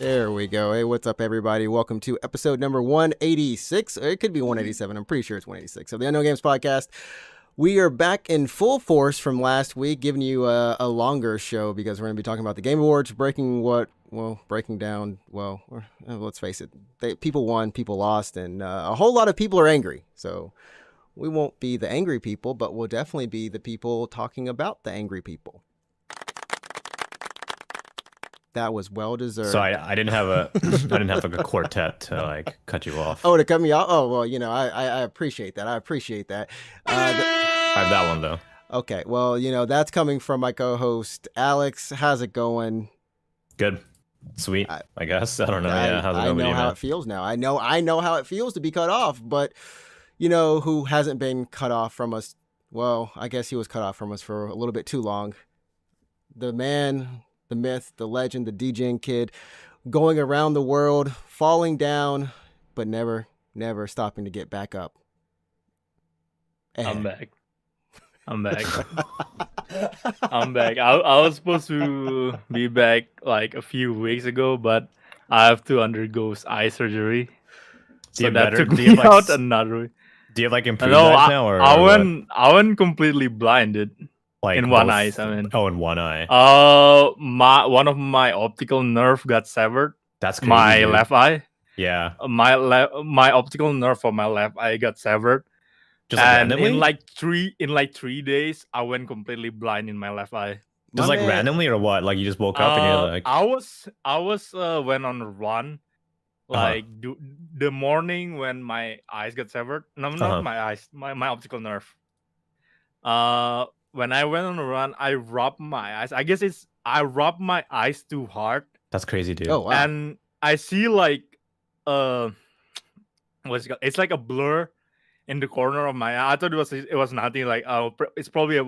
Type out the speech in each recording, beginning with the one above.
There we go. Hey, what's up, everybody? Welcome to episode number 186. It could be 187. I'm pretty sure it's 186 of the Unknown Games podcast. We are back in full force from last week, giving you a longer show because we're going to be talking about the Game Awards, breaking down. Let's face it. People won, people lost, and a whole lot of people are angry. So we won't be the angry people, but we'll definitely be the people talking about the angry people. That was well deserved. So I didn't have a a quartet to cut you off. Oh, to cut me off. Oh well, I appreciate that. I have that one though. Okay, well, that's coming from my co-host Alex. How's it going? Good, sweet. I guess I don't know. How's it going? I know how it feels now. I know how it feels to be cut off. But who hasn't been cut off from us? Well, I guess he was cut off from us for a little bit too long. The man, the myth, the legend, the DJing kid, going around the world, falling down, but never stopping to get back up. I'm back. I'm back. I was supposed to be back like a few weeks ago, but I have to undergo eye surgery. So that took me out another week. Do you have improved eyes now? Or I went completely blinded. In one eye, in one eye. One of my optical nerve got severed. That's crazy, my dude. left eye. Yeah. My optical nerve for my left eye got severed. Just randomly? in 3 days, I went completely blind in my left eye. Just randomly or what? You just woke up and you're like. I was went on a run, the morning when my eyes got severed. No, not my eyes. My optical nerve. When I went on a run, I rubbed my eyes. I guess I rubbed my eyes too hard. That's crazy, dude. Oh wow! And I see what's it called? It's like a blur in the corner of my eye. I thought it was nothing. It's probably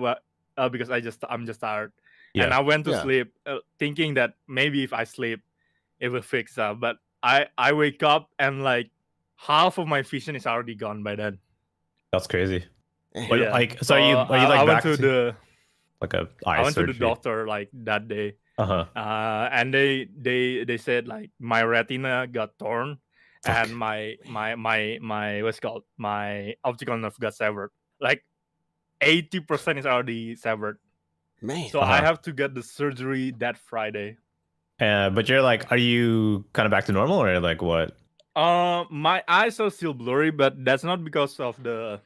because I'm just tired. Yeah. And I went to sleep thinking that maybe if I sleep, it will fix up. But I wake up and half of my vision is already gone by then. That's crazy. But so are you I back went to the I went surgery? to the doctor that day. And they said my retina got torn. Fuck. And my what's it called, my optical nerve got severed. 80% is already severed. Man. So I have to get the surgery that Friday. But you're are you kind of back to normal or what? My eyes are still blurry, but that's not because of the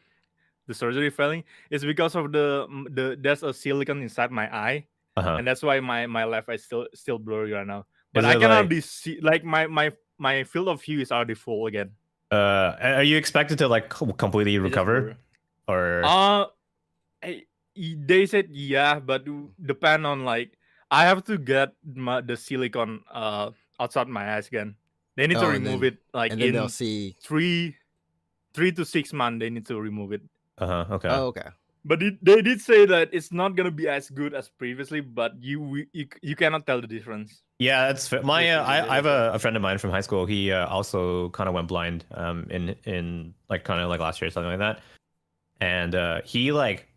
surgery failing. It's because of there's a silicone inside my eye, and that's why my left eye is still blurry right now. But I can already see my field of view is already full again. Are you expected to completely recover, or? They said but depend on I have to get the silicone outside my eyes again. They need to remove it and then they'll see 3 to 6 months. They need to remove it. Okay. Oh, okay. But they did say that it's not gonna be as good as previously, but you cannot tell the difference. Yeah, that's fair. I have a friend of mine from high school. He also kind of went blind in last year or something like that, and he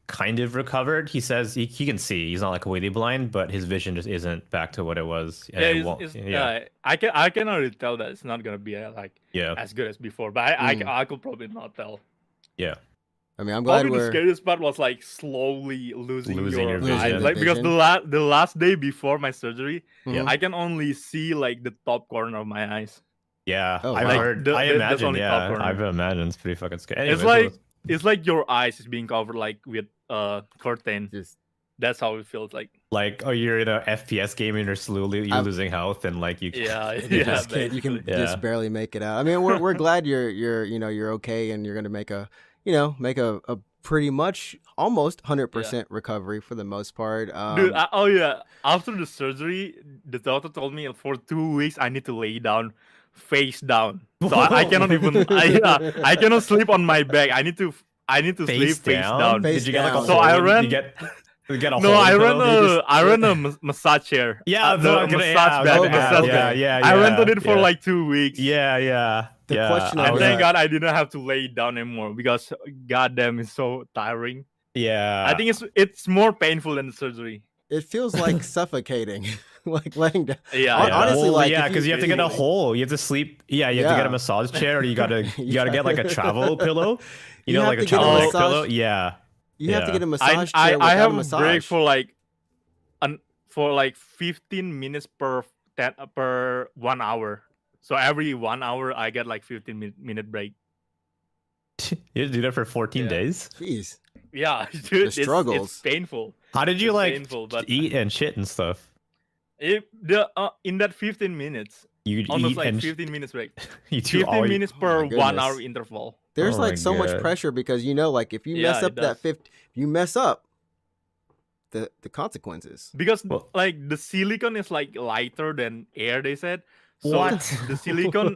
kind of recovered. He says he can see. He's not completely blind, but his vision just isn't back to what it was. I can already tell that it's not gonna be as good as before, but I could probably not tell. Yeah. I mean, I'm glad the scariest part was slowly losing your vision. eyes. Because the last day before my surgery, I can only see the top corner of my eyes. Yeah, I've heard. I imagine. Yeah, I've imagined it's pretty fucking scary. Anyway, it's like your eyes is being covered with curtain. That's how it feels like. You're in a FPS game and you're losing health and you can just barely make it out. I mean, we're glad you're okay and you're gonna make a pretty much almost 100% recovery for the most part. Dude, after the surgery, the doctor told me for 2 weeks I need to lay down, face down. So I cannot even I cannot sleep on my back. I need to sleep face down. Did you get so I ran. I ran a massage chair. Yeah, massage bed. I rented it for 2 weeks. Yeah. The question and thank God I didn't have to lay down anymore because goddamn it's so tiring. Yeah. I think it's more painful than the surgery. It feels like suffocating. like laying down. Yeah, Honestly, well, like yeah, if because you have to get a hole. You have to sleep. Yeah, you have to get a massage chair, or you gotta get like a travel pillow. You know, have like a to get a travel neck massage- pillow. Yeah. You have to Yeah. get a massage chair I without have a a massage. break for like 15 minutes per 1 hour. So every 1 hour I get like 15-minute break. You had to do that for 14 Yeah. days. Jeez. Yeah, dude, it's struggles. painful. How did you It's like painful, but eat and shit and stuff? In that 15 minutes, You'd almost eat like and 15 minutes break. you do 15 all minutes Oh per my 1 hour goodness. interval. There's Oh like my so much God. pressure because like if you Yeah, mess it up that does. if you mess up, the consequences. Because Well- like the silicon is like lighter than air, they said. So What? the silicon,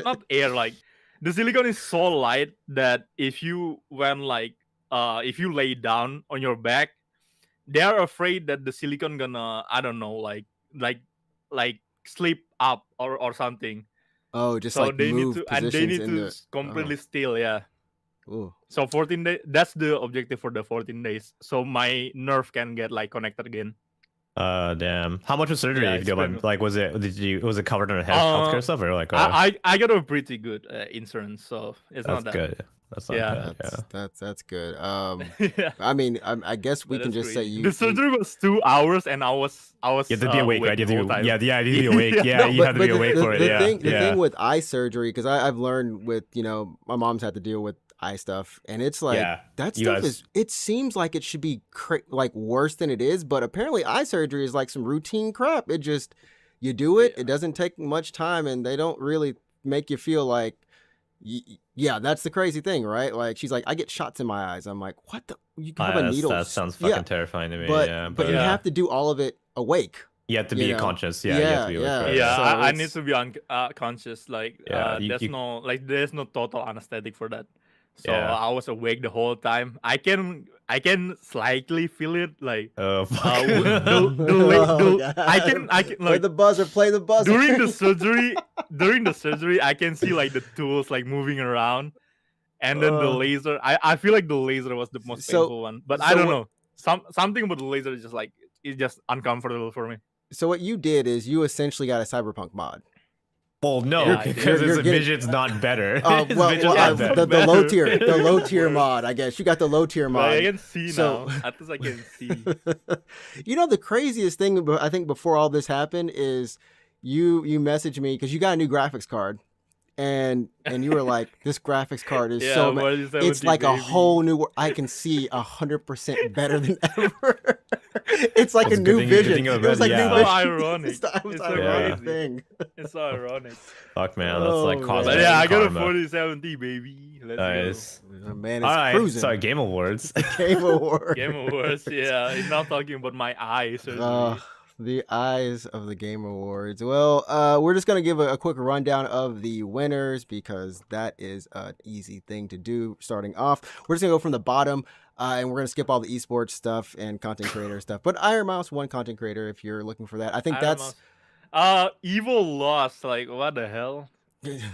not air, like the silicon is so light that if you if you lay down on your back, they are afraid that the silicon gonna, I don't know, like slip up or something. Oh, just So like they need move to, and positions they need in to the completely still, yeah. Ooh. So 14 days, that's the objective for the 14 days. So my nerve can get like connected again. Damn. How much was surgery? Yeah, if you it's don't mind? painful. Like, was it covered under healthcare stuff or like? I got a pretty good insurance, so it's That's not that. good. That's not Yeah. bad. Yeah. That's good. Yeah. I mean, I guess we But can that's just say crazy. you. The surgery was 2 hours, and I was You have to be awake, right? You the have whole to time. be, yeah, you need to be awake. Yeah, No, you have to be awake for it. The Yeah, thing with eye surgery, because I've learned with my mom's had to deal with eye stuff, and it's like Yeah, that you stuff guys- is. It seems like it should be like worse than it is, but apparently eye surgery is like some routine crap. It just you do it. Yeah. It doesn't take much time, and they don't really make you feel like. Yeah, that's the crazy thing, right? Like she's like, I get shots in my eyes. I'm like, what the? You can have a needle. That sounds fucking terrifying to me. But yeah, but you Yeah. have to do all of it awake. you have to you be know. conscious. Yeah, you have to be awake. Yeah, for it. Yeah, So I it's- need to be conscious. Like, Yeah, there's no total anesthetic for that. So Yeah. I was awake the whole time. I can slightly feel it. Like, Oh fuck. I can Play like the buzzer. Play the buzzer. during the surgery, I can see like the tools like moving around, and then the laser. I feel like the laser was the most So- painful one, but so I don't what- know. Something about the laser is just like it's just uncomfortable for me. So what you did is you essentially got a cyberpunk mod. Well, no, Yeah, I did. because You're his getting- vision's not better. Well, His vision's well, not I- better. the low tier, better. the low tier mod. I guess you got the low tier But I mod. can see So- now. At least I can see. The craziest thing I think before all this happened is you messaged me because you got a new graphics card, and you were like, this graphics card is Yeah, so. what is that It's with like you, a baby? whole new. I can see 100% better than ever. It's like Well, a it's a good new thing- good vision. thing you It was like yeah. new It's vision. so ironic. It's the most It's so ironic crazy. thing. It's so ironic. Fuck man, that's Oh, like man. cosmic But yeah, I got a karma. 4070, baby. Let's Nice. Man, All it's right, cruising. sorry, Game Awards. Game Award. go. Game Awards. Yeah, he's not talking about my eyes. The eyes of the Game Awards. Well, we're just going to give a quick rundown of the winners because that is an easy thing to do starting off. We're just going to go from the bottom and we're going to skip all the esports stuff and content creator stuff. But Iron Mouse won content creator if you're looking for that. I think that's... Evil lost. Like, what the hell?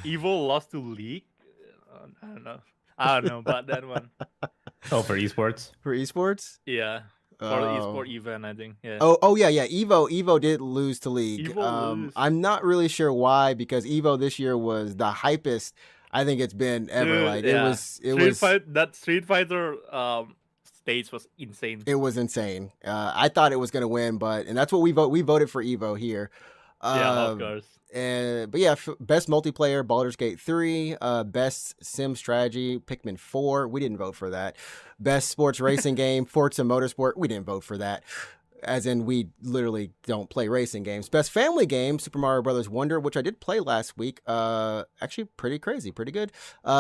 Evil lost to League? I don't know about that one. Oh, for esports. For esports? Yeah. For the esport event, I think. Yeah. Oh yeah. Evo did lose to League. Evo lose. I'm not really sure why because Evo this year was the hypest I think it's been ever. Dude, Like yeah. That Street Fighter stage was insane. it was insane. I thought it was gonna win, and that's what we voted for Evo here. Yeah, of course. But yeah, best multiplayer, Baldur's Gate 3, best sim strategy, Pikmin 4. We didn't vote for that. Best sports racing game, Forza Motorsport. We didn't vote for that. As in, we literally don't play racing games. Best family game, Super Mario Brothers Wonder, which I did play last week. Actually, pretty crazy, pretty good.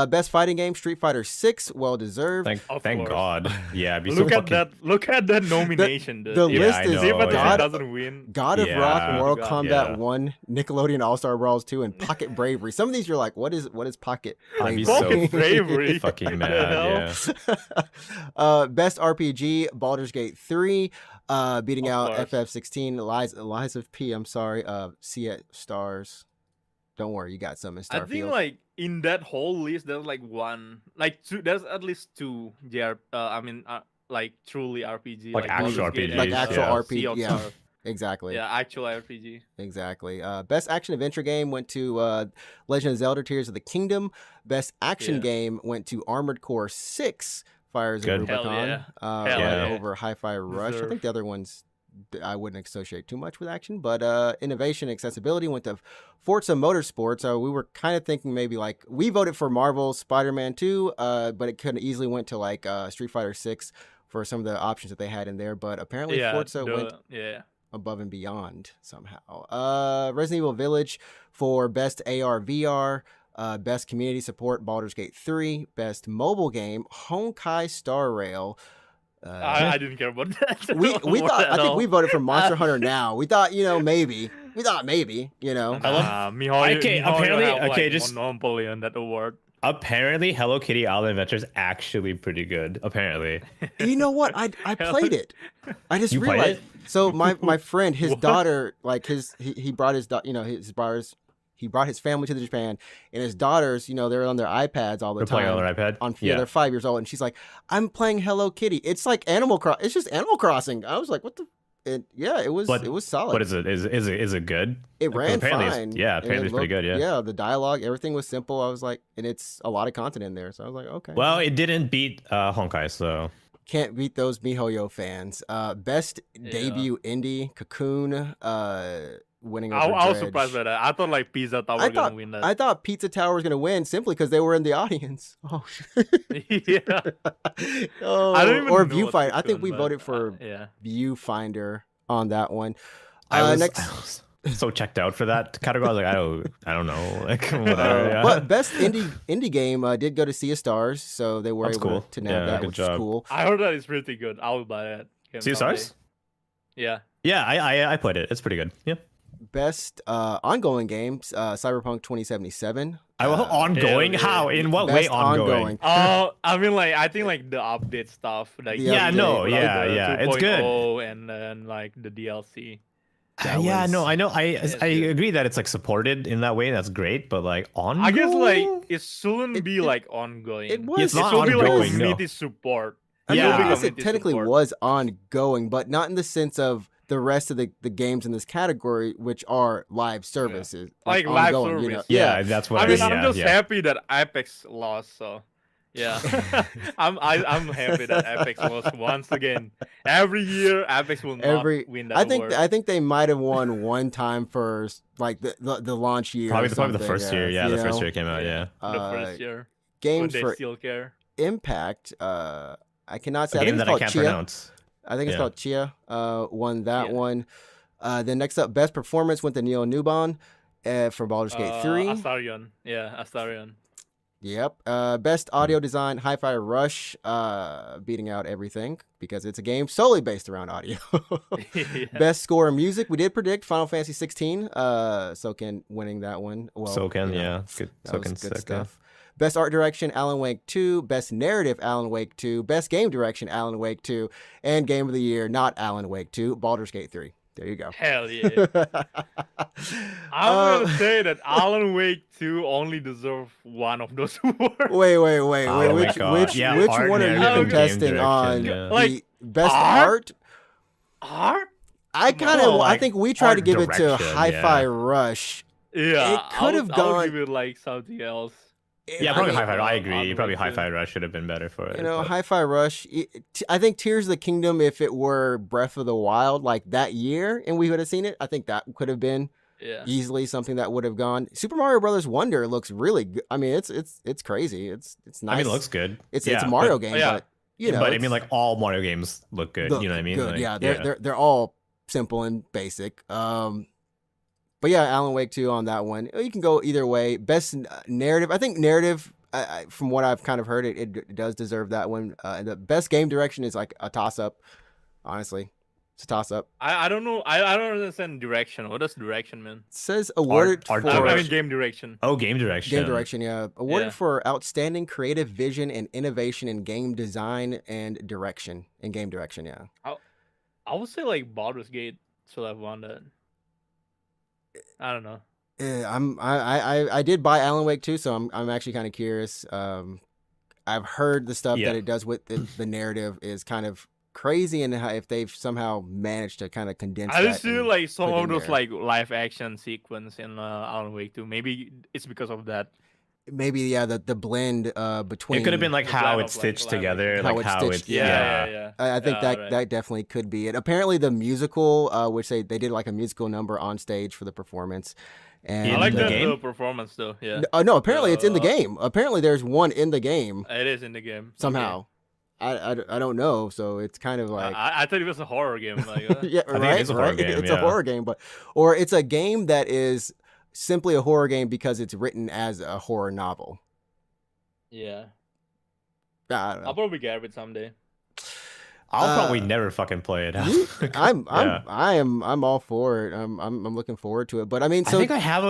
Best fighting game, Street Fighter 6, well deserved. Of Thank course. God. Yeah, it'd be Look so at that! Look at that nomination. dude. the Yeah, list I is know, See if it yeah. doesn't win. God of Yeah. Rock, Mortal God. Kombat Yeah. 1, Nickelodeon All Star Brawls 2, and Pocket Bravery. Some of these you're like, what is Pocket I'd be Bravery? Pocket Bravery. fucking What the mad. hell? Yeah. Best RPG, Baldur's Gate 3, beating Of out course. FF16, Lies of P. I'm sorry, Sea Stars. Don't worry, you got some in I Starfield. think like in that whole list, there's like two. There's at least two like truly RPG, Like actual Baldur's Gate RPGs, and, Like actual yeah. RPG, Sea of yeah. Stars. exactly. Yeah, actual RPG. Exactly. Best action adventure game went to Legend of Zelda: Tears of the Kingdom. Best action Yeah. game went to Armored Core 6: Fires Good. of Hell Rubicon. yeah. Right yeah. over Hi-Fi Rush. I Deserve. think the other ones I wouldn't associate too much with action, but innovation and accessibility went to Forza Motorsports. We were kind of thinking maybe like we voted for Marvel Spider-Man 2, but it could have easily went to like Street Fighter 6 for some of the options that they had in there. But apparently Forza went above and beyond somehow. Resident Evil Village for best AR VR. Best community support, Baldur's Gate 3. Best mobile game, Honkai Star Rail. I didn't care about that. We thought, I think we voted for Monster Hunter Now. We thought, maybe. We thought maybe, I love. Okay, just monopoly on that award. Apparently, Hello Kitty Island Adventure is actually pretty good. Apparently, You know what? I played it. I just You played realized. it? So my friend, his What? daughter, like he brought his he brought his family to Japan, and his daughters, they're on their iPads all the they're time. playing on their iPad. They're 5 years old, and she's like, "I'm playing Hello Kitty." It's like It's just Animal Crossing. I was like, "What the?" It was solid. But is it good? It ran apparently fine. apparently it's pretty good. Yeah. Yeah, the dialogue, everything was simple. I was like, and it's a lot of content in there. So I was like, okay. Well, it didn't beat Honkai, so Can't beat those MiHoYo fans. Best debut indie, Cocoon, winning over I was Dredge. surprised by that. I thought like Pizza Tower was gonna win that. I thought Pizza Tower was gonna win simply because they were in the audience. Oh, Yeah. oh, I don't even or know what's Viewfinder. I think Cocoon, we but, voted for yeah. Viewfinder on that one. I was Next, so checked out for that category. I was like, I don't know, like whatever. Yeah. but best indie game did go to Sea of Stars, so they were That's able cool. to nab Yeah, that, good which job. is cool. I heard that it's pretty good. I will buy that. game Sea of someday. Stars? Yeah. Yeah, I played it. It's pretty good. Yeah. Best ongoing games, Cyberpunk 2077. Ongoing? yeah. How? In what Best way ongoing? Oh, I mean, like I think like the update stuff, like The Yeah, update, no, like, yeah, the yeah, it's good. 2.0 and then like the DLC. Yeah, was- no, I know. I good. agree that it's like supported in that way. That's great, but like ongoing. I guess like it shouldn't It- be it- like ongoing. It was. It's It not should be like ongoing, no. community support. I mean, Yeah. I guess it Community technically support. was ongoing, but not in the sense of the rest of the games in this category, which are live services. Like live ongoing, service. Yeah, that's what I it mean, is. I'm Yeah, just yeah. happy that Apex lost. So, yeah, I'm happy that Apex lost once again. Every year, Apex will not win that award. I think they might have won one time for like the launch year. Probably or the something, first year. Yeah, you the first know? year it came out. Yeah. the first year when Games they for still care. Impact. I cannot say. A I think game it's that I called can't Chia. pronounce. I think it's Yeah. called Chia. Won that Yeah. one. Then next up, best performance went to Neo Nubon for Baldur's Gate 3. Astarion. Yeah, Astarion. Yep. Best audio design, Hi-Fi Rush, beating out everything because it's a game solely based around audio. Yeah. Best score and music, we did predict Final Fantasy 16. Soken winning that one. Well, Soken, you know, yeah. Good. that was Soken's good sick, yeah. stuff. Best art direction, Alan Wake 2. Best narrative, Alan Wake 2. Best game direction, Alan Wake 2. And game of the year, not Alan Wake 2, Baldur's Gate 3. There you go. Hell yeah. I'm gonna say that Alan Wake 2 only deserve one of those awards. Wait. Oh my which God. Yeah, which art one are you narrative, game contesting direction, on? yeah. The Like, best art? art? Art? I kind of, No, I like, think we tried to art give it to direction, Hi-Fi yeah. Rush. Yeah, It could have I gone- would give it like something else. Yeah, I probably mean, Hi-Fi. I agree. Alan Probably Wake Hi-Fi Rush should have been better for it. You know, but- Hi-Fi Rush. I think Tears of the Kingdom, if it were Breath of the Wild like that year, and we would have seen it, I think that could have been Yeah. easily something that would have gone. Super Mario Brothers Wonder looks really good. I mean, it's crazy. It's nice. I mean, it looks good. It's yeah, a Mario but, game, yeah. but you know, but I it's- mean, like all Mario games look good. look You know what I mean? Good. Like, Yeah, they're all simple and basic. But yeah, Alan Wake 2 on that one. You can go either way. Best narrative. I think narrative, from what I've kind of heard, it does deserve that one. And the best game direction is like a toss-up, honestly. It's a toss-up. I don't know. I don't understand direction. What does direction mean? It says awarded art for... I mean direction. game direction. Oh, game direction. Game direction, yeah. Awarded Yeah. for outstanding creative vision and innovation in game design and direction. In game direction, yeah. I would say like Baldur's Gate should have won that. I don't know. I did buy Alan Wake too, so I'm actually kind of curious. I've heard the stuff Yeah. that it does with the narrative is kind of crazy and if they've somehow managed to kind of condense I that. just feel and like some put it of in those there. like live action sequence in Alan Wake 2. Maybe it's because of that. Maybe the blend between It could have been like The how blend it's of, like, stitched live together, action. How like it's how stitched, it's Yeah. I think Yeah, that right. that definitely could be it. Apparently, the musical, which they did like a musical number on stage for the performance, and I In like the that game? performance though. Yeah. no, apparently it's in the The game. Apparently, there's one in the game it is in the game. Okay. somehow. I don't know, so it's kind of like I thought it was a horror game. Like, yeah, I think it right, is a horror right. game, It's a yeah. horror game, or it's a game that is simply a horror game because it's written as a horror novel. yeah. I don't know. I'll probably get it someday. I'll probably Uh, never fucking play it. I'm Yeah. I'm all for it. I'm looking forward to it. But I mean, I so think I have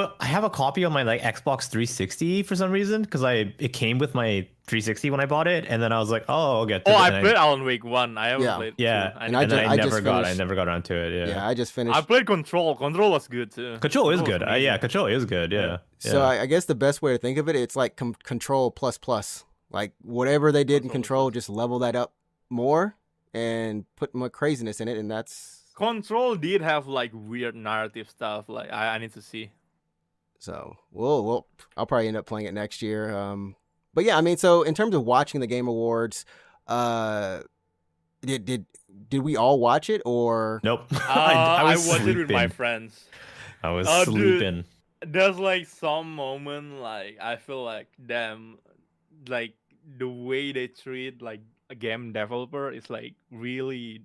a copy on my like Xbox 360 for some reason because it came with my 360 when I bought it, and then I was like, oh, I'll get to Oh, it. I and played Alan Wake 1. I haven't Yeah. played yeah, 2. And I and then ju- I I never just got finished- around to it. yeah, Yeah, I just finished. I played Control. Control was good too. Control is was good. amazing. Yeah, Control is good. Yeah. So Yeah. I guess the best way to think of it, it's like Control plus plus. Like whatever they did in Control Control, just level that up more and put more craziness in it, and that's Control did have like weird narrative stuff. Like I need to see. so. Well, I'll probably end up playing it next year. But yeah, I mean, so in terms of watching the Game Awards, did we all watch it or? Nope. I was watched it with my sleeping. friends. I was Oh, dude. sleeping. There's like some moment like I feel like damn, like the way they treat like a game developer is like really,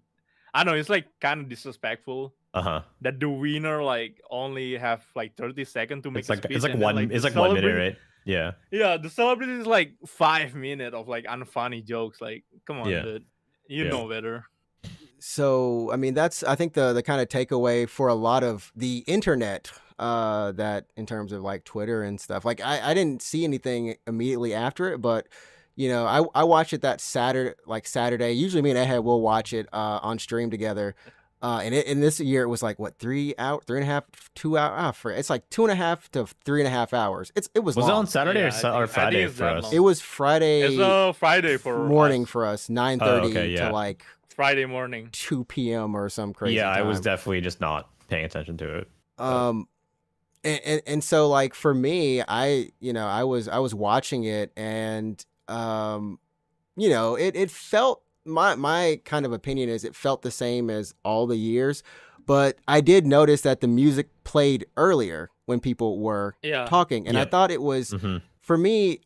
I don't know, it's like kind of disrespectful Uh-huh. that the winner like only have like 30 seconds to make It's like a speech. it's like and then, one the it's like 1 minute, celebrity- right? Yeah. Yeah, the celebrity is like 5 minutes of like unfunny jokes. Like, come on, Yeah. dude, you Yeah. know better. So I mean, that's I think the kind of takeaway for a lot of the internet. That in terms of like Twitter and stuff, like I didn't see anything immediately after it, but you know, I watched it that Saturday. Usually me and Ehad will watch it on stream together. And this year it was like what 3 hours, 3.5, 2 hours. It's like 2.5 to 3.5 hours. It was Was it long. on Saturday Yeah, or, I think- I or think Friday it's for that us? long. It was Friday It's a Friday for morning us. for us, 9:30 okay, yeah. to like Friday morning. 2 p.m. or some crazy. Yeah, I was time. definitely just not paying attention to it. And so like for me, I was watching it and you know, it felt my kind of opinion is it felt the same as all the years, but I did notice that the music played earlier when people were Yeah. talking, and I Yep. thought it was Mhm. for me.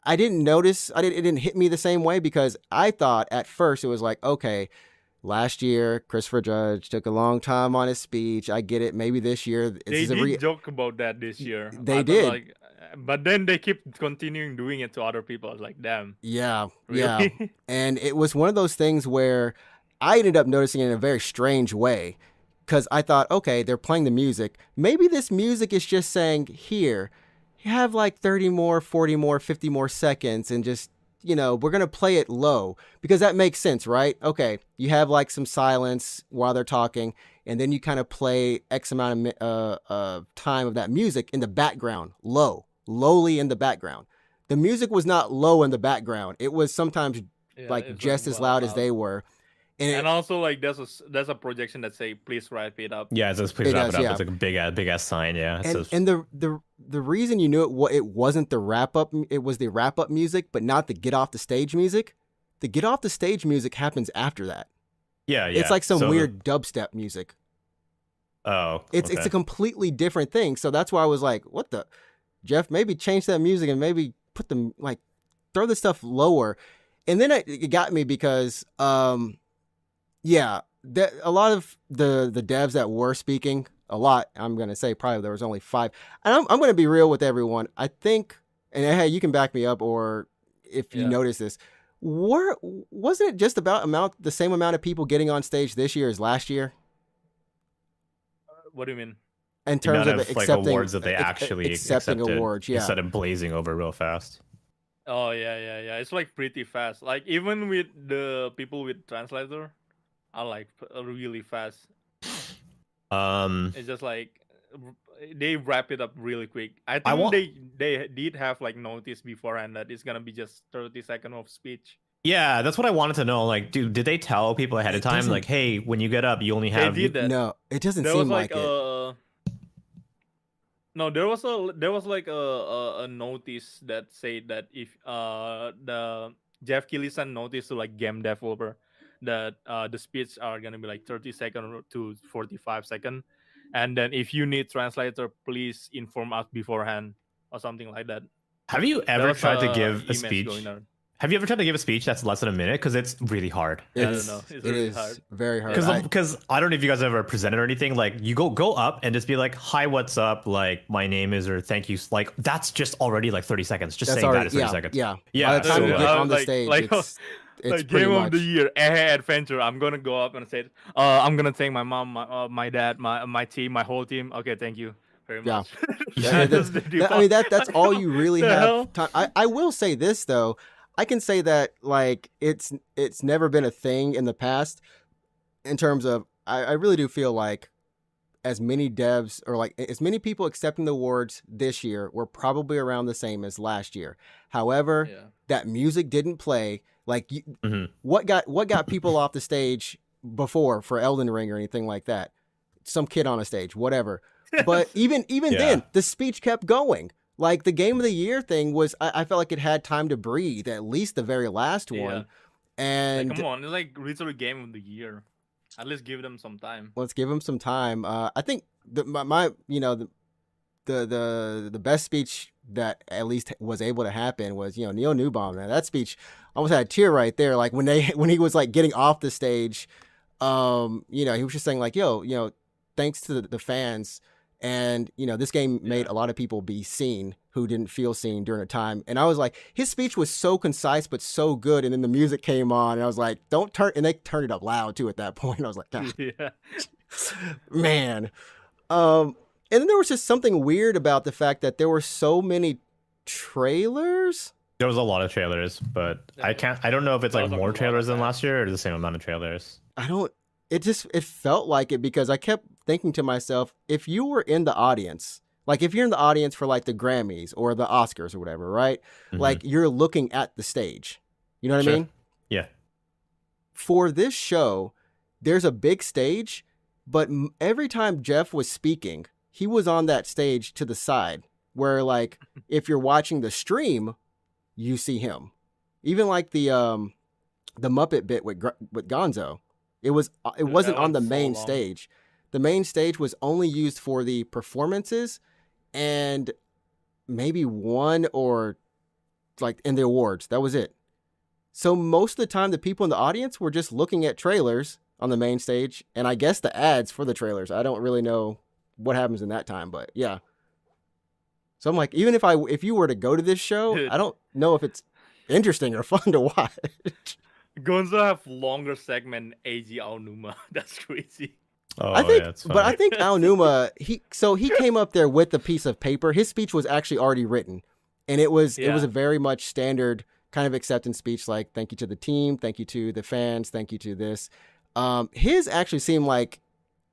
I didn't notice. It didn't hit me the same way because I thought at first it was like, okay, last year Christopher Judge took a long time on his speech. I get it. Maybe this year this They is a did joke about that this year. They I thought, did. like, but then they keep continuing doing it to other people. I was like, damn. yeah, Really? yeah. And it was one of those things where I ended up noticing it in a very strange way because I thought, okay, they're playing the music. Maybe this music is just saying, here, you have like 30 more, 40 more, 50 more seconds and just, you know, we're going to play it low because that makes sense, right? Okay, you have like some silence while they're talking and then you kind of play X amount of time of that music in the background, lowly in the background. The music was not low in the background. It was sometimes Yeah, like it's, just as loud as they were. And also, like, there's a projection that say, "Please wrap it up." Yeah, it says please It wrap does, it up. yeah. It's like a big ass sign. Yeah. It and, says, and the reason you knew it wasn't the wrap up. It was the wrap up music, but not the get off the stage music. The get off the stage music happens after that. yeah, yeah. It's like some So weird dubstep music. Oh, It's okay. a completely different thing. So that's why I was like, what the Geoff? Maybe change that music and maybe put them like throw the stuff lower. And then it got me because yeah, a lot of the devs that were speaking, a lot, I'm going to say probably there was only 5. And I'm going to be real with everyone. I think, and hey, you can back me up or if you Yeah. notice this, wasn't it just about the same amount of people getting on stage this year as last year? What do you mean? In The terms amount of of like accepting awards that they actually accepting accepted awards, yeah. instead of blazing over real fast. Oh yeah. It's like pretty fast. Like even with the people with translator, are like really fast. It's just like they wrap it up really quick. I think want- they did have like notice beforehand that it's gonna be just 30 seconds of speech. Yeah, that's what I wanted to know. Like, dude, did they tell people ahead of It time, doesn't- like, hey, when you get up, you only have. They did that. No, it doesn't There seem was like like it. no, there was like a notice that said that if the Geoff Keighley sent notice to like game developer that the speeds are gonna be like 30-second to 45-second, and then if you need translator, please inform us beforehand or something like that. Have you There ever was tried to give a image speech? going on. Have you ever tried to give a speech that's less than a minute? Because it's really hard. I don't It's- know. It's it really is hard. very hard. Because I don't know if you guys ever presented or anything. Like, you go up and just be like, "Hi, what's up? Like, my name is," or "Thank you." Like, that's just already like 30 seconds. Just That's saying already, that is 30 yeah, seconds. yeah. Yeah, By the time so, you get on the like- stage, like, it's Like pretty game much. of the year, adventure. I'm gonna go up and say, I'm gonna thank my mom, my dad, my team, my whole team. Okay, thank you very Yeah. much. Yeah, Just the default. I mean that's all you really The have hell? time. I will say this though. I can say that like it's never been a thing in the past in terms of I really do feel like as many devs or like as many people accepting the awards this year were probably around the same as last year. However, Yeah. that music didn't play. Like Mhm. what got people off the stage before for Elden Ring or anything like that? Some kid on a stage, whatever. But even Yeah. then, the speech kept going. Like the game of the year thing was, I felt like it had time to breathe. At least the very last Yeah. one. Like, And come on, it's like literally game of the year. At least give them some time. let's give him some time. I think my the best speech that at least was able to happen was Neil Newbaum. Man, that speech almost had a tear right there. Like when he was like getting off the stage, he was just saying like, yo, thanks to the fans. And this game made a lot of people be seen who didn't feel seen during a time. And I was like, his speech was so concise but so good. And then the music came on, and I was like, don't turn. And they turned it up loud too at that point. I was like, God, Yeah. man. And then there was just something weird about the fact that there were so many trailers. There was a lot of trailers, but I don't know if it's like Sounds like a more lot trailers of than that. last year or the same amount of trailers. It felt like it because I kept thinking to myself, if you were in the audience, like if you're in the audience for like the Grammys or the Oscars or whatever, right? Mhm. Like you're looking at the stage. You know what I Sure. mean? Yeah. For this show, there's a big stage, but every time Geoff was speaking, he was on that stage to the side where like if you're watching the stream, you see him. Even like the Muppet bit with Gonzo. It wasn't on the one's so main long. stage. The main stage was only used for the performances and maybe one or like in the awards. That was it. So most of the time, the people in the audience were just looking at trailers on the main stage, and I guess the ads for the trailers. I don't really know what happens in that time, but yeah. So I'm like, even if you were to go to this show, I don't know if it's interesting or fun to watch. Gonzo have longer segment AG Aonuma. That's crazy. Oh, I think, yeah, it's but I funny. think Aonuma, he came up there with a piece of paper. His speech was actually already written, and it was Yeah. a very much standard kind of acceptance speech, like thank you to the team, thank you to the fans, thank you to this. His actually seemed like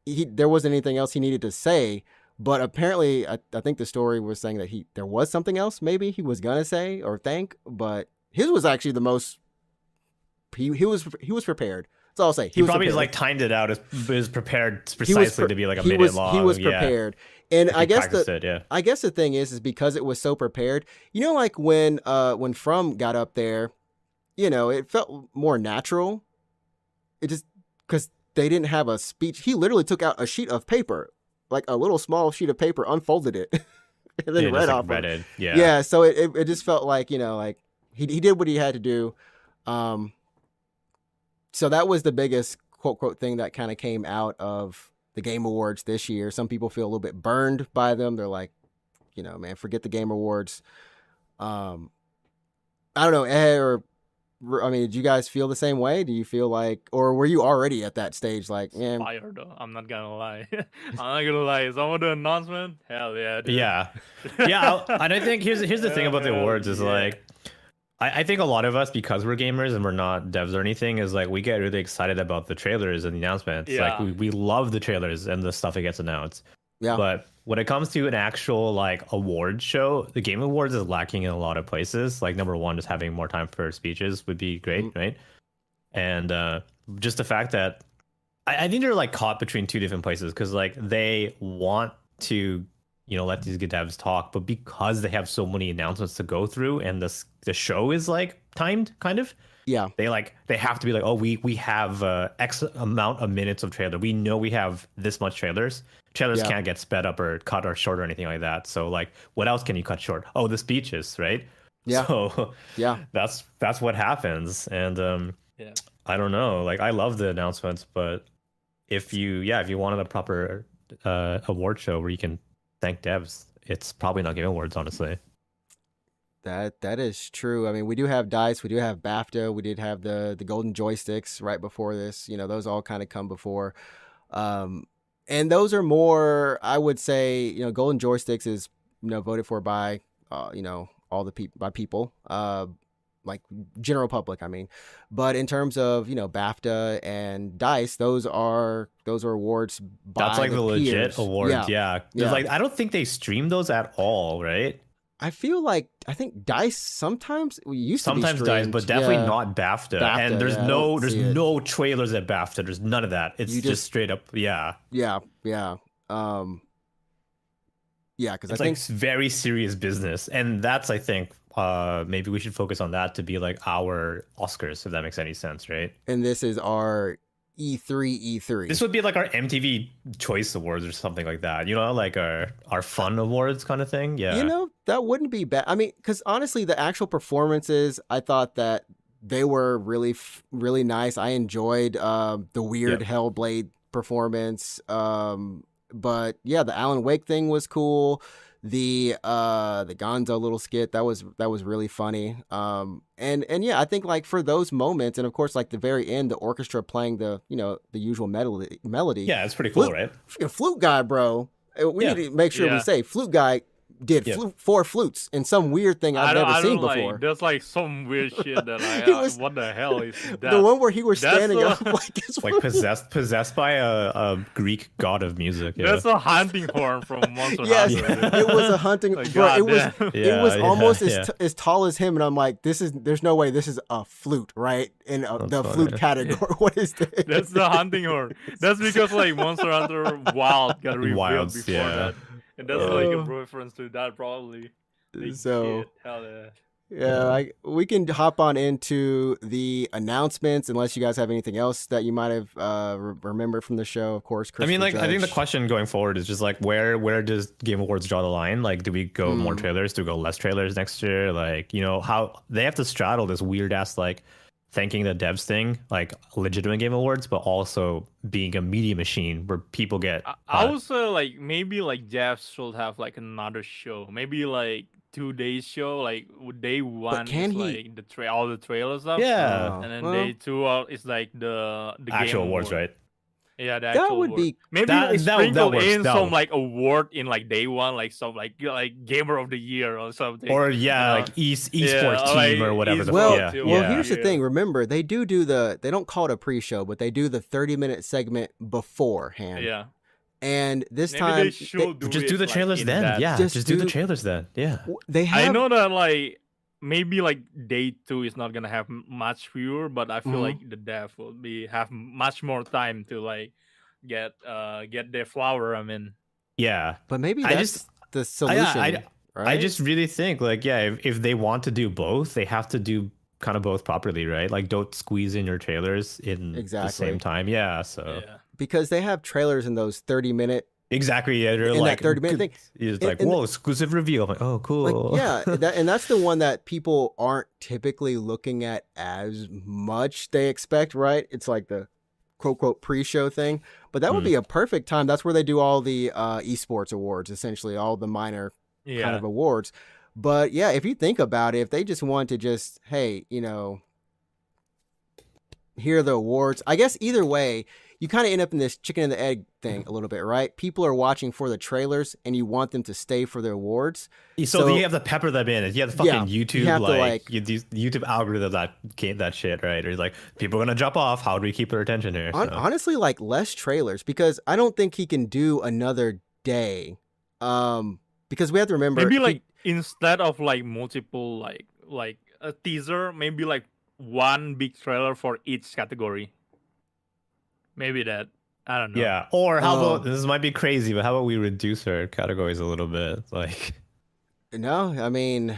there wasn't anything else he needed to say, but apparently I think the story was saying that there was something else maybe he was gonna say or thank, but his was actually the most. He was prepared. That's all I'll say. He was probably prepared. like timed it out as prepared precisely to be like a he minute was, long. He was Yeah. prepared, and He I guess practiced it, yeah. I guess the thing is because it was so prepared. Like when From got up there, it felt more natural. It just because they didn't have a speech. He literally took out a sheet of paper, like a little small sheet of paper, unfolded it, and then Yeah, read just, like, off. read Of it. it. Yeah. Yeah. So it just felt like like he did what he had to do. So that was the biggest quote thing that kind of came out of the Game Awards this year. Some people feel a little bit burned by them. They're like, man, forget the Game Awards. I don't know, did you guys feel the same way? Do you feel like, or were you already at that stage? Like, man, Fire though. I'm not gonna lie. I'm not gonna lie. Some of the announcement, hell yeah, dude. Yeah. Yeah. And I think here's the thing about the Hell awards is yeah. like, I think a lot of us, because we're gamers and we're not devs or anything, is like we get really excited about the trailers and the announcements. Yeah. Like we love the trailers and the stuff that gets announced. yeah, But when it comes to an actual like award show, the Game Awards is lacking in a lot of places. Like number one, just having more time for speeches would be great, right? And just the fact that I think they're like caught between two different places because like they want to let these good devs talk, but because they have so many announcements to go through and the show is like timed kind of, Yeah. they have to be like, oh, we have X amount of minutes of trailer. We know we have this much trailers. Trailers can't get sped up or cut or short or anything like that. So like, what else can you cut short? Oh, the speeches, right? Yeah. So Yeah. that's what happens. And I don't know. Like, I love the announcements, but if you wanted a proper award show where you can thank devs, it's probably not Game Awards, honestly. That is true. I mean, we do have DICE, we do have BAFTA, we did have the golden joysticks right before this. Those all kind of come before. And those are more, I would say, golden joysticks is voted for by all the people, like general public, I mean. But in terms of BAFTA and DICE, those are awards by that's like the legit peers. awards. Yeah. Like, I don't think they stream those at all, right? I think DICE sometimes used to sometimes be DICE, streamed. but definitely not BAFTA. And there's no trailers at BAFTA. There's none of that. It's just straight up, yeah. Because it's like very serious business, and that's, I think, maybe we should focus on that to be like our Oscars, if that makes any sense, right? And this is our E3. This would be like our MTV Choice Awards or something like that, like our fun awards kind of thing. Yeah, that wouldn't be bad. I mean, because honestly, the actual performances, I thought that they were really really nice. I enjoyed the weird Hellblade performance, but yeah, the Alan Wake thing was cool. The Gonzo little skit that was really funny. And yeah, I think like for those moments, and of course like the very end, the orchestra playing the the usual melody. Yeah, it's pretty cool, right? Freaking flute guy, bro. We need to make sure we say flute guy did 4 flutes in some weird thing I've never seen before. There's like some weird shit that what the hell is that? The one where he was standing up like possessed by a Greek god of music. Yeah. That's a hunting horn from Monster Yes, Hunter. it was a hunting. Bro, it was almost as tall as him, and I'm like, there's no way this is a flute, right? In the flute category. What is this? That's the hunting horn. That's because like Monster Hunter Wild got revealed before that. And that's like a reference to that, probably. So, hell yeah, we can hop on into the announcements, unless you guys have anything else that you might have remembered from the show. Of course, I mean, like, I think the question going forward is just like, where does Game Awards draw the line? Like, do we go more trailers? Do we go less trailers next year? Like, how they have to straddle this weird ass like thanking the devs thing, like legitimate Game Awards, but also being a media machine where people get. I would say like maybe like Geoff should have like another show, maybe like 2 days show. Like day one is like all the trailers stuff, and then day 2 is like the actual Game awards, right? Yeah, the that would be maybe sprinkle in some like award in like day 1, like some like Gamer of the Year or something, or like esports team or whatever. Well, here's the thing. Remember, they do they don't call it a pre-show, but they do the 30-minute segment beforehand. Yeah. And this maybe time, they should do the trailers then. Yeah, just do the trailers then. Yeah. I know that like maybe like day 2 is not gonna have much viewer, but I feel like the dev will have much more time to like get their flower. I mean, yeah, but maybe that's the solution. Right? I just really think like, if they want to do both, they have to do kind of both properly, right? Like, don't squeeze in your trailers in the same time. Yeah, so because they have trailers in those 30-minute. Exactly, yeah. They're in like that 30-minute thing. It's like, whoa, exclusive reveal. I'm like, oh, cool. Like, and that's the one that people aren't typically looking at as much. They expect, right? It's like the quote pre-show thing. But that would be a perfect time. That's where they do all the esports awards, essentially, all the minor kind of awards. But yeah, if you think about it, if they just want to just, hey, here are the awards. I guess either way, you kind of end up in this chicken and the egg thing a little bit, right? People are watching for the trailers, and you want them to stay for the awards. So you have to pepper them in. You have the fucking YouTube, YouTube algorithm that shit, right? Or like, people are gonna jump off. How do we keep their attention here? Honestly, like less trailers, because I don't think he can do another day Because we have to remember Maybe like instead of like multiple like a teaser, maybe like one big trailer for each category. Maybe that. I don't know. Yeah. Or how about this might be crazy, but how about we reduce our categories a little bit? Like, no, I mean,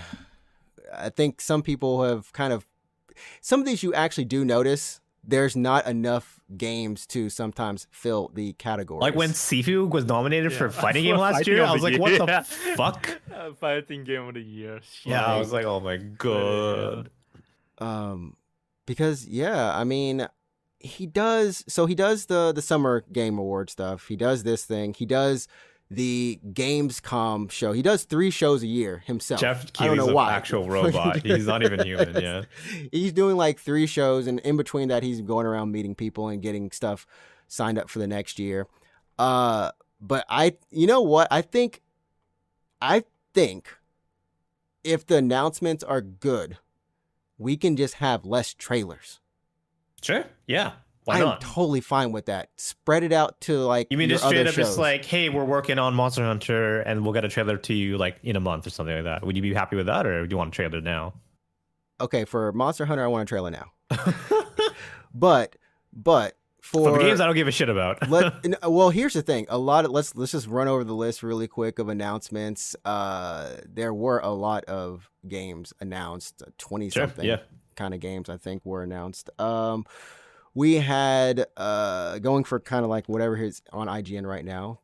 I think some people have kind of some of these you actually do notice. There's not enough games to sometimes fill the categories. like when Sifu was nominated for fighting game last year, I was like, what the fuck? Fighting game of the year. Yeah, I was like, oh my god. Because I mean, he does the Summer Game Award stuff. He does this thing. He does the Gamescom show. He does 3 shows a year himself. Geoff I don't know Keighley's why. an actual robot. He's not even human. Yeah. He's doing like 3 shows, and in between that, he's going around meeting people and getting stuff signed up for the next year. But you know what? I think if the announcements are good, we can just have less trailers. Sure. Yeah. Why I'm not? totally fine with that. Spread it out to like You mean your just straight other up shows. just like, hey, we're working on Monster Hunter and we'll get a trailer to you like in a month or something like that. Would you be happy with that, or do you want a trailer now? Okay, for Monster Hunter, I want a trailer now. but For the games I don't give a shit about. well, here's the thing. Let's just run over the list really quick of announcements. There were a lot of games announced, 20 something kind of games I think were announced. We had going for kind of like whatever is on IGN right now.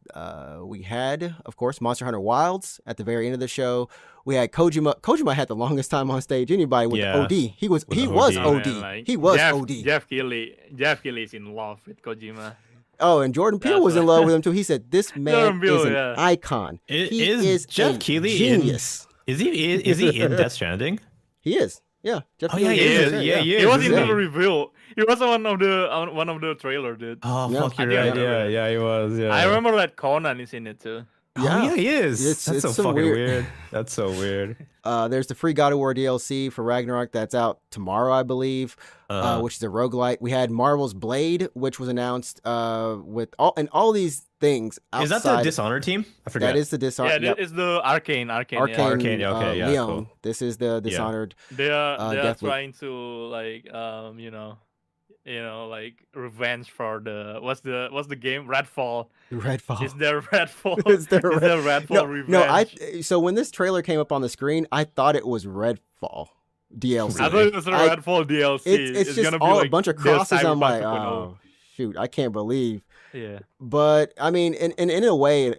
We had, of course, Monster Hunter Wilds at the very end of the show. We had Kojima. Kojima had the longest time on stage. Anybody with the OD? He was OD. Man, he was Geoff, OD. Geoff Keighley's in love with Kojima. Oh, and Jordan Peele was in love with him too. He said, "This man is an icon. He is Geoff Keighley genius." Is he in Death Stranding? He is. Yeah. Jeff Oh yeah, he is. Yeah, he was in the reveal. He was one of the trailer, dude. Oh fuck, you're right. Yeah, he was. Yeah. I remember that Conan is in it too. Yeah, he is. That's so fucking weird. That's so weird. There's the free God of War DLC for Ragnarok that's out tomorrow, I believe, which is a roguelite. We had Marvel's Blade, which was announced with all these things outside. Is that the Dishonored team? I forget. That is the Dishonored. Yeah, it's the Arcane. Okay, yeah, Leon. Cool. This is the Dishonored. They are trying to like like revenge for the what's the game? Redfall. Is there Redfall? Is there Redfall revenge? So when this trailer came up on the screen, I thought it was Redfall DLC. I thought it was a Redfall DLC. It's just gonna be all like a bunch of crosses. I'm like, 2.0. oh shoot, I can't believe. Yeah. But I mean, in a way,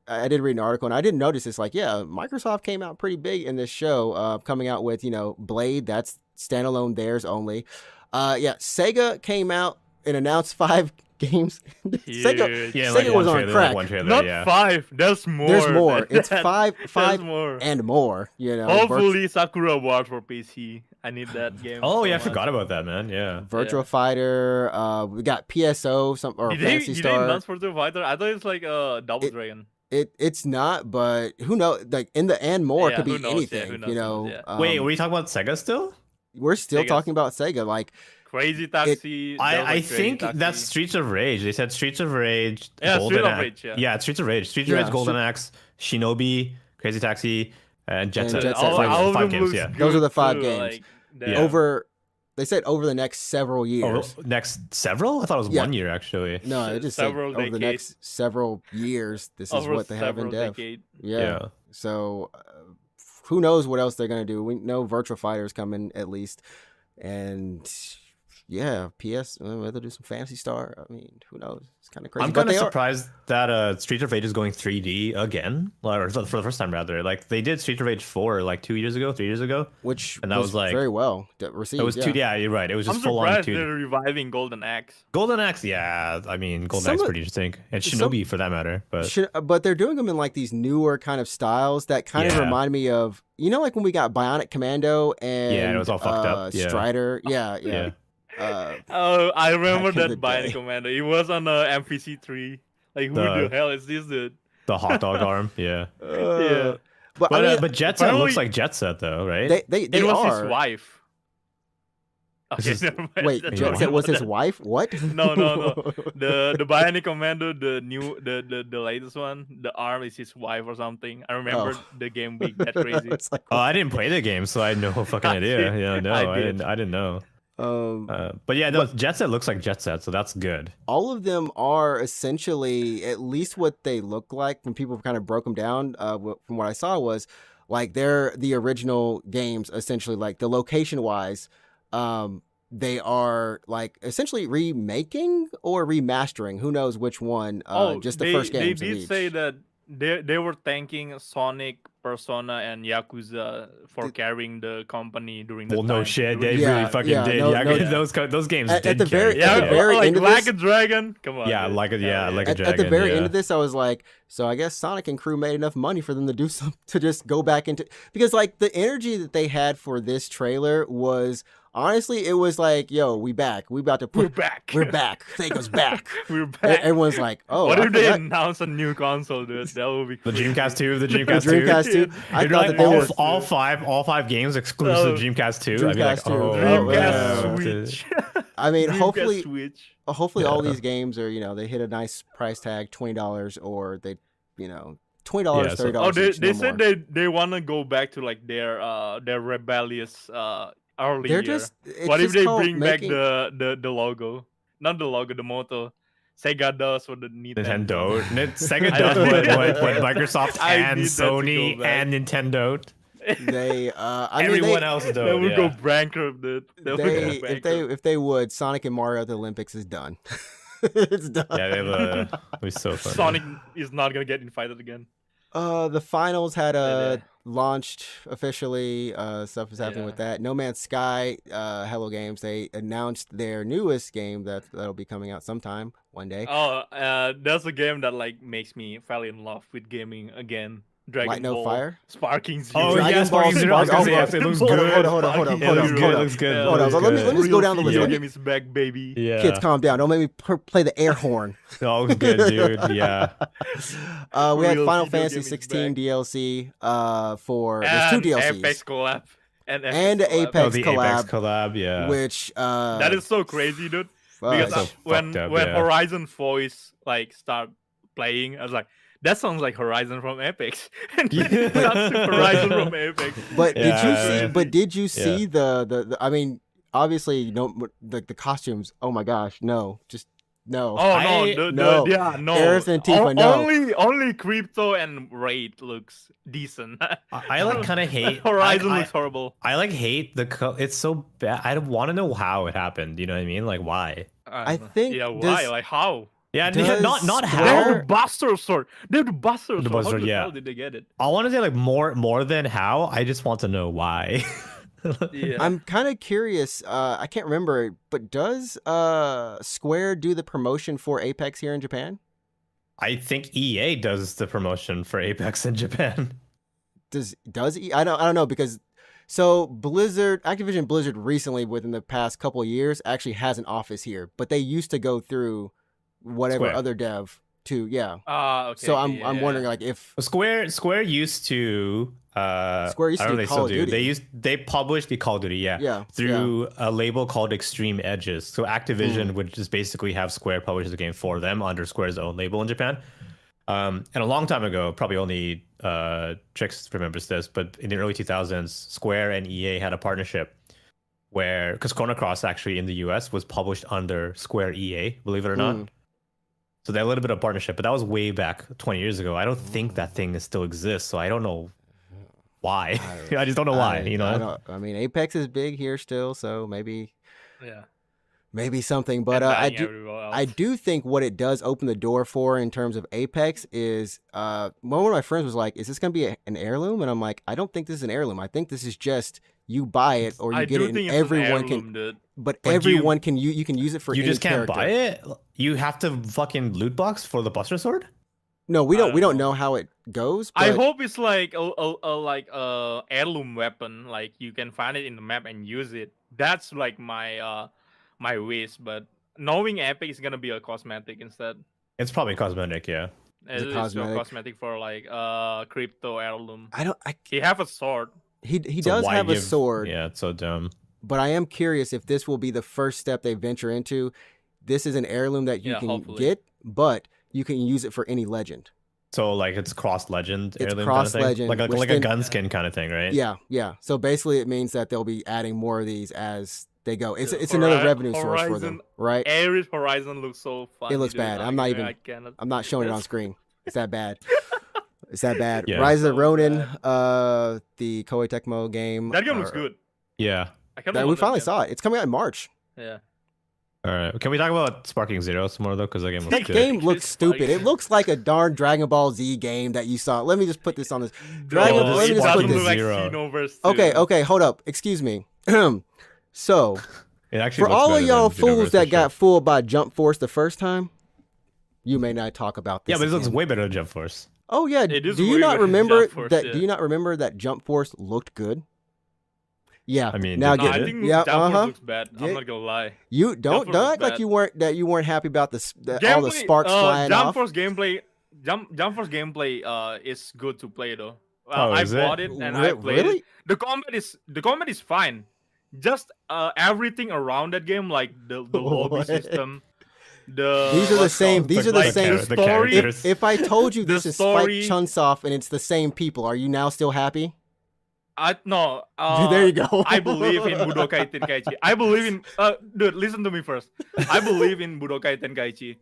I did read an article and I didn't notice this. Like, yeah, Microsoft came out pretty big in this show, coming out with Blade. That's standalone theirs only. Sega came out and announced 5 games. Sega was on crack. Not 5. There's more. There's more. It's 5 more. and more. Hopefully, Sakura Wars for PC. I need that game. Oh yeah, I forgot about that, man. Yeah. Virtua Fighter. We got PSO Phantasy Star. Did they announce Virtua Fighter? I thought it's like a Double Dragon. It's not, but who knows? Like in the and more could be anything. Wait, were you talking about Sega still? We're still talking about Sega. Like Crazy Taxi. I think that's Streets of Rage. They said Streets of Rage. Yeah, Streets of Rage. Yeah, Streets of Rage. Streets of Rage, Golden Axe, Shinobi, Crazy Taxi, and Jet Set. All 5 games. Yeah, those are the 5 games. They said over the next several years. Next several? I thought it was 1 year actually. No, it just said over the next several years. This is what they have in dev. Yeah. So who knows what else they're gonna do? We know Virtual Fighter is coming at least, and PS. They'll do some Phantasy Star. I mean, who knows? It's kind of crazy. I'm kind of surprised that Streets of Rage is going 3D again, or for the first time rather. Like they did Streets of Rage 4 like 3 years ago, and that was like very well received. It was 2D. Yeah, you're right. It was just full on 2D. They're reviving Golden Axe. Golden Axe, yeah. I mean, Golden Axe is pretty interesting, and Shinobi for that matter. But they're doing them in like these newer kind of styles that kind of remind me of like when we got Bionic Commando and it was all fucked up. Strider. Yeah. I remember that Bionic Commando. It was on MPC3. Like, who the hell is this dude? The hot dog arm, yeah. Yeah. But Jet Set looks like Jet Set, though, right? They it was are. his wife. Okay, never mind. Wait, That's Jet not Set was about his that. wife? What? No. The Bionic Commando, the latest one, the arm is his wife or something. I remember the game being that crazy. It's like, Oh, I didn't play the game, so I had no fucking I idea. did. Yeah, no, I I did. didn't know. um, But yeah, no, Jet Set looks like Jet Set, so that's good. all of them are essentially at least what they look like when people kind of broke them down. From what I saw was like they're the original games, essentially, like the location wise. They are like essentially remaking or remastering. Who knows which one? Just the first games. They did say that they were thanking Sonic, Persona, and Yakuza for carrying the company during the Well, time. no shit, they Yeah, really fucking yeah, did. no, Yeah, no, those games At did the very- carry. Yeah, at the very like end of like this- a dragon. Come on. Yeah, dude. like a Hell like a at dragon. the very yeah. end of this, I was like, so I guess Sonic and crew made enough money for them to do some to just go back into, because like the energy that they had for this trailer was honestly, it was like, yo, we back, we about to We're put, back. we're back, Sega's back. We're back. Everyone's like, oh, what I if they forgot- announce a new console, dude? That would be The crazy. Dreamcast 2, the the Dreamcast 2. Dreamcast 2. I It'd be thought like that they were all five games exclusive Oh, Dreamcast 2. I'd be like, Dreamcast 2. oh, Dreamcast yeah. Switch. I mean, Dreamcast hopefully Switch. all Yeah. these games are, they hit a nice price tag, $20, or they, $20, Yeah, so- $30. Oh, they each, no said more. they want to go back to like their rebellious early They're year. just. It's What if just they called bring making- back the logo? Not the logo, the motto. Sega does for the Nintendo. Sega I does know. what Microsoft I and need that to go Sony back. and Nintendo. They, I mean, Everyone they, else They does. would Yeah. go bankrupt, dude. They would go they bankrupt. if they would, Sonic and Mario at the Olympics is done. It's done. Yeah, they have it was so funny. Sonic is not gonna get invited again. The finals had Yeah. launched officially. Stuff is happening with that. No Man's Sky, Hello Games. They announced their newest game that'll be coming out sometime one day. Oh, that's a game that like makes me fall in love with gaming again. Dragon Light No Ball, Fire? Sparking Zero. Oh, Dragon yeah, Ball Sparking Zero. I was gonna say, Spark- yes, it looks Hold on, good. hold on, hold on, Sparking hold It on, looks Zero. good. hold It on. looks good. Hold on, It so looks let me good. just go down the list. Video Let me- game is back, baby. Yeah. Kids, calm down. Don't make me play the air horn. Oh, good, dude. Yeah. We had Real Final video Fantasy game is 16 back. DLC. For there's two And DLCs, Apex collab. And And the collab. Apex Oh, the collab, Apex collab. Yeah. which That is so crazy, dude. Because so when fucked up, when yeah. Horizon Voice like start playing, I was like, that sounds like Horizon from Apex. And then Yeah. it cuts to Horizon from Apex. But Yeah, did you see? right. But did you see the? I mean, obviously, the costumes. Oh my gosh, no, just no. Oh I- no. yeah, no. Aerith and Tifa, no. Only Crypto and Raid looks decent. I like kind of hate Horizon I, looks horrible. I like hate it's so bad. I want to know how it happened. You know what I mean? Like why? I don't know. think Yeah, why? does- Like how? Yeah, Does not They Square- have how. the Buster Sword. They have the Buster Sword. The Buster How Sword, the yeah. hell did they get it? I want to say like more than how. I just want to know why. Yeah. I'm kind of curious. I can't remember, but does Square do the promotion for Apex here in Japan? I think EA does the promotion for Apex in Japan. Does I don't know, because so Activision Blizzard recently, within the past couple of years, actually has an office here, but they used to go through whatever Square. other dev to Okay. So I'm yeah, I'm yeah, wondering yeah. like if Square used to Square used I to don't do know, Call of they still Duty. do. They published the Call of Duty, yeah through a label called Extreme Edges. So Activision would just basically have Square publish the game for them under Square's own label in Japan. And a long time ago, probably only Trix remembers this, but in the early 2000s, Square and EA had a partnership where, because Chrono Cross actually in the US was published under Square EA, believe it or not. Mm. So they had a little bit of partnership, but that was way back 20 years ago. I don't think that thing still exists, so I don't know why. I just don't know why, you know? I mean, Apex is big here still, so maybe Yeah. something. But And I dying do everywhere else. I do think what it does open the door for in terms of Apex is one of my friends was like, "Is this gonna be an heirloom?" And I'm like, "I don't think this is an heirloom. I think this is just you buy it or you I get do it, and think it's an everyone heirloom, can. dude. But But do everyone can you can use it for You any just can't character. buy it? You have to fucking loot box for the Buster Sword? No, we I don't. We don't don't know. know how it goes. I but- hope it's like a heirloom weapon. Like you can find it in the map and use it. That's like my my wish. But knowing Epic is gonna be a cosmetic instead. It's probably cosmetic, yeah. Is it It's cosmetic? cosmetic for like Crypto heirloom. I don't. He have a sword. He So does why have a give- sword. Yeah, it's so dumb. but I am curious if this will be the first step they venture into. This is an heirloom that you can hopefully. get, but you can use it for any legend. So like it's cross legend, It's heirloom cross kind of thing? legend, like a gun skin kind of thing, right? Yeah. So basically, it means that they'll be adding more of these as they go. It's another revenue source for them, right? Ares Horizon looks so fun. It looks bad. I'm not showing it on screen. It's that bad. It's that bad. Yeah. Rise of the So Ronin, bad. the Koei Tecmo game. That game looks good. Yeah. We finally saw it. It's coming out in March. Yeah. All right. Can we talk about Sparking Zero some more though? Because that game looks That good. game looks stupid. It looks like a darn Dragon Ball Z game that you saw. Let me just put this on this. Dragon Ball. Let me just put this. Like Zero. Xenoverse too. Okay. Hold up. Excuse me. So, It actually for looks all of better y'all than fools Xenoverse, that for got sure. fooled by Jump Force the first time, you may not talk about this. Yeah, but it looks again. way better than Jump Force. Oh yeah. It is Do you way not better than remember Jump Force, that? yeah. Do you not remember that Jump Force looked good? Yeah. I mean, now did No, get it? I think yeah. Jump Force Uh-huh. looks bad. Yeah. I'm not gonna lie. You don't Force was act like bad. you weren't happy about all the sparks flying Jump off. Force gameplay. Jump Force gameplay is good to play though. Oh, I is it? bought it and I played Really? it. The combat is fine. Just everything around that game, like the lobby What? system. These are the same. These are the same. The story- characters. If I told you The this is story- Spike Chunsoft and it's the same people, are you now still happy? No. There you go. I believe in Budokai Tenkaichi. I believe in dude, listen to me first. I believe in Budokai Tenkaichi.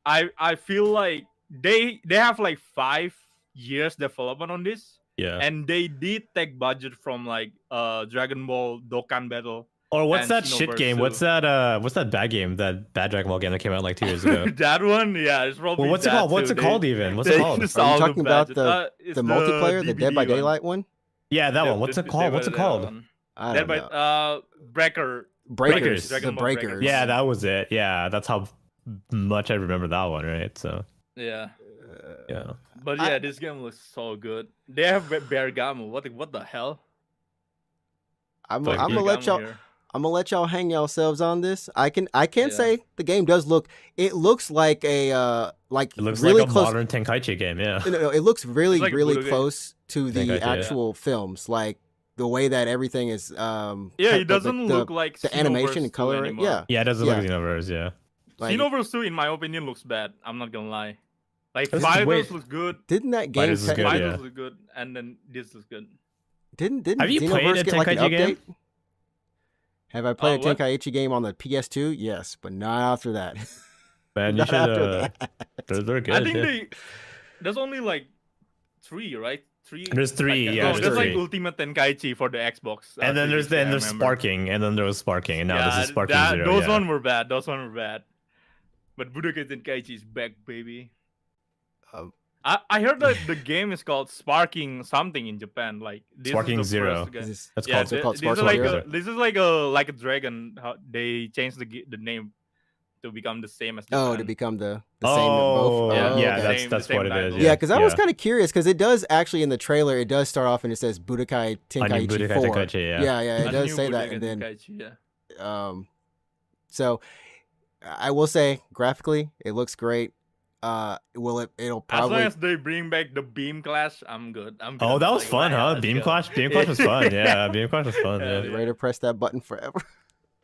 I feel like they have like 5 years development on this, Yeah. and they did take budget from like Dragon Ball Dokkan Battle. Or what's and that shit Xenoverse game? too. What's that bad game? That bad Dragon Ball game that came out like 2 years ago. That one, yeah, it's probably. Well, what's it that called? What's too. it called even? What's it called? just Are you all the talking about budget. It's the multiplayer, the Dead by DVD one. Daylight one? Yeah, that The- one. What's the it called? Dead What's by it Daylight called? one. I Dead don't by know. Breaker. Breakers. Dragon The Ball Breakers. Breakers. Yeah, that was it. Yeah, that's how much I remember that one, right? So, Yeah. yeah. But yeah, this game looks so good. They have Bergamo. What the hell? I'm Fuck gonna you. let y'all. Here. I'm gonna let y'all hang yourselves on this. I can Yeah. say the game does look. It looks like a like It looks really like a close. modern Tenkaichi game, yeah. No, it looks really It's like a really Budokai. close to the Tenkaichi, yeah. actual films. Like the way that everything is. Yeah, cut- it doesn't look like the animation Xenoverse and color. 2 anymore. Yeah, Yeah, it doesn't Yeah. look like Xenoverse, yeah. like, Xenoverse 2, in my opinion, looks bad. I'm not gonna lie. Like This is Fighters weird. looks good. didn't that game? Fighters is good, Fighters yeah. looks good, and then this is good. Didn't Have you played Xenoverse a get like an Tenkaichi game? update? Have I played a what? Tenkaichi game on the PS2? Yes, but not after that. Man, you Not should, after that. they're good. I think yeah. there's only like 3, right? 3. There's 3, like, yeah, No, there's there's like 3. Ultimate Tenkaichi for the Xbox. And then there's previously, I remember. Sparking, and then there was Sparking, and now this is Sparking Zero. Those yeah. one were bad. Those one were bad. But Budokai Tenkaichi is back, baby. Um, I heard that the game is called Sparking something in Japan. Like this Sparking is the Zero. first game. This That's Yeah, called. they're called this Sparking is like Zero? this is like a dragon. How they changed the name to become the same as Oh, Japan. to become the same in Oh, both. Yeah, yeah, okay. the that's same what it is. title. Yeah, because I was Yeah. kind of curious because it does actually in the trailer. It does start off and it says Budokai Tenkaichi Budokai 4. Tenkaichi, yeah. yeah, it A does new say that, Budokai and then Tenkaichi, yeah. so I will say graphically it looks great. It'll As long probably as they bring back the beam clash, I'm good. I'm good. Oh, that was Like, fun, yeah, huh? let's Beam go. Clash. Beam Clash was fun. Yeah, Beam Clash was fun. Yeah, Yeah, ready to press that button forever.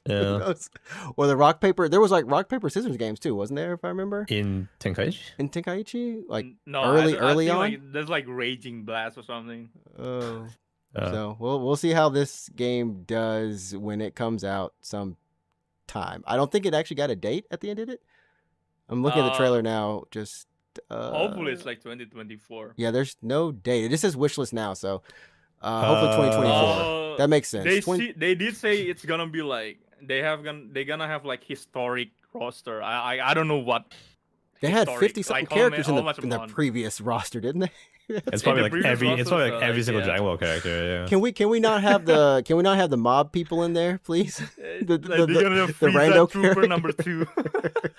Who yeah. knows? Or the rock paper. There was like rock paper scissors games too, wasn't there? If I remember In Tenkaichi. in Tenkaichi, like No, early I think, on? like, there's like raging blast or something. oh. Uh, So we'll see how this game does when it comes out sometime. I don't think it actually got a date at the end of it. I'm looking at the trailer now. Just Hopefully, it's like 2024. yeah. There's no date. It just says wishlist now. So hopefully 2024. That makes sense. They did say it's gonna be like they're gonna have like historic roster. I don't know what. They had historic, 50 something like, how characters many- in how much the amount? previous roster, didn't they? It's In probably the like previous every. It's probably like rosters, every single yeah. Dragon Ball character. Yeah. Can we not have the mob people in there, please? The Like, they're gonna have the Frieza rando Trooper character. number 2.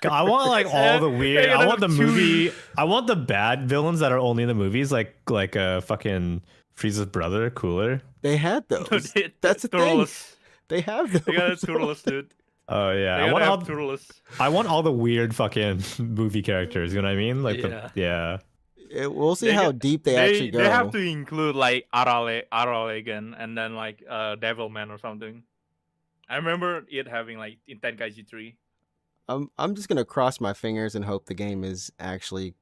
I want like all the weird. They're gonna I want the have two- movie. I want the bad villains that are only in the movies, like fucking Frieza's brother, Cooler. They had those. That's the thing. Turles. They have those. They got a Turles, dude. Oh yeah, They I gotta want have all. Turles. I want all the weird fucking movie characters. You know what I mean? Like Yeah. yeah. We'll see They how get- deep they actually go. They have to include like Arale again, and then like Devilman or something. I remember it having like in Tenkaichi 3. I'm just gonna cross my fingers and hope the game is actually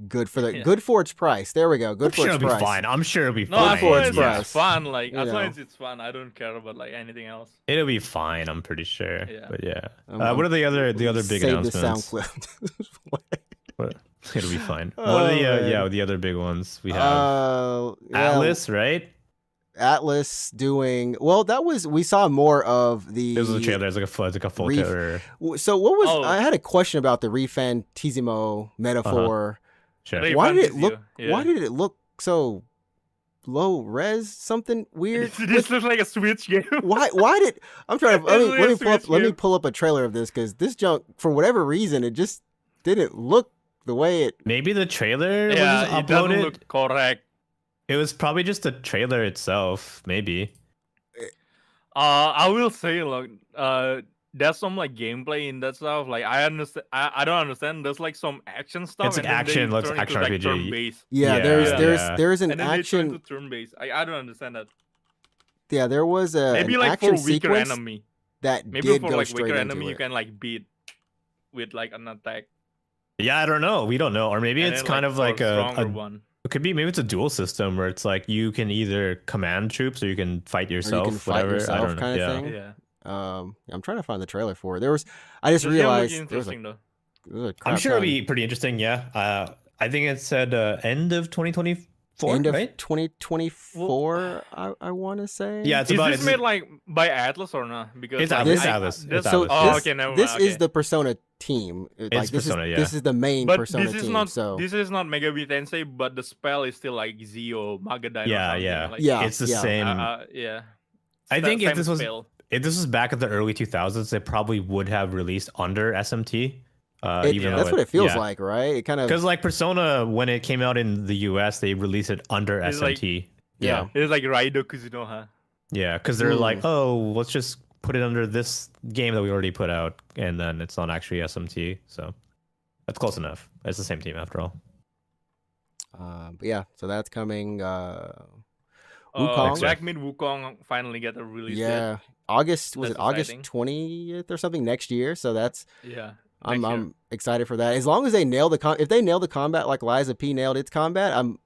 good for Yeah. good for its price. There we go. Good I'm for sure its it'll be price. fine. I'm sure it'll be No, fine. as long as price. it's fun, like You as long know. as it's fun, I don't care about like anything else. It'll be fine. I'm pretty sure. Yeah. But yeah. I'm what are the other big save the sound announcements? clip. What? It'll be fine. What are the man. the other big ones we have? Yeah, Atlas, right? Atlas doing well. That was we saw more of the. This was a trailer. It's like a full Reef- trailer. So what was? Oh. I had a question about the Refantissimo metaphor. Sure. Ray Why did it Fantasio, look? yeah. Why did it look so low res? Something weird. This looks like a Switch game. Why did I'm trying to let It's me like pull up Switch let me game. pull up a trailer of this because this junk for whatever reason it just didn't look the way it. Maybe the trailer was Yeah, just it doesn't uploaded. look correct. It was probably just the trailer itself. Maybe. I will say, look, there's some like gameplay in that stuff. Like I understand, I don't understand. There's like some action stuff. It's like and then action, they looks turn action into, like, RPG. turn-based. Yeah, Yeah, there's an And then they turn action. into turn-based. I don't understand that. Yeah, there was Maybe an like for action weaker sequence enemy. that Maybe did for go like straight weaker into enemy, it. you can like beat with like an attack. Yeah, I don't know. We don't know. Or maybe And it's then, kind of for like stronger a one. it could be maybe it's a dual system where it's like you can either command troops or you can fight Or yourself. you can fight whatever. I yourself don't know. kind of Yeah. thing. Yeah, I'm trying to find the trailer for it. There was I just this game look realized there was interesting though. a I'm crap sure it'll ton. be pretty interesting. Yeah. I think it said end of 2024, End of right? 2024. I want to say. Yeah, it's Is about this made like by Atlas or not? Because It's like, Atlas. This- Atlas. this- It's so Atlas. Oh, this, okay, never this mind, is okay. the Persona team. It's Persona, yeah. This is the main But Persona this is team. not so this is not Megami Tensei, but the spell is still like Zio Magadine. or Yeah, something, yeah. Like, yeah, It's the yeah. same. yeah. I think if this was spell. if this was back at the early 2000s, they probably would have released under SMT. Even That's though what it feels yeah. like, right? It kind of Because like Persona, when it came out in the US, they released it under It's like- SMT. yeah. It's like Raido Kuzunoha. Yeah, because they're like, Mm. oh, let's just put it under this game that we already put out, and then it's not actually SMT. So that's close enough. It's the same team after all. But yeah, so that's coming. Wukong? Black Myth Wukong finally get a release date. Yeah, August was That's it August exciting. 20th or something next year? So that's Yeah. I'm next year. I'm excited for that. As long as they nail if they nail the combat like Liza P nailed its combat, I'm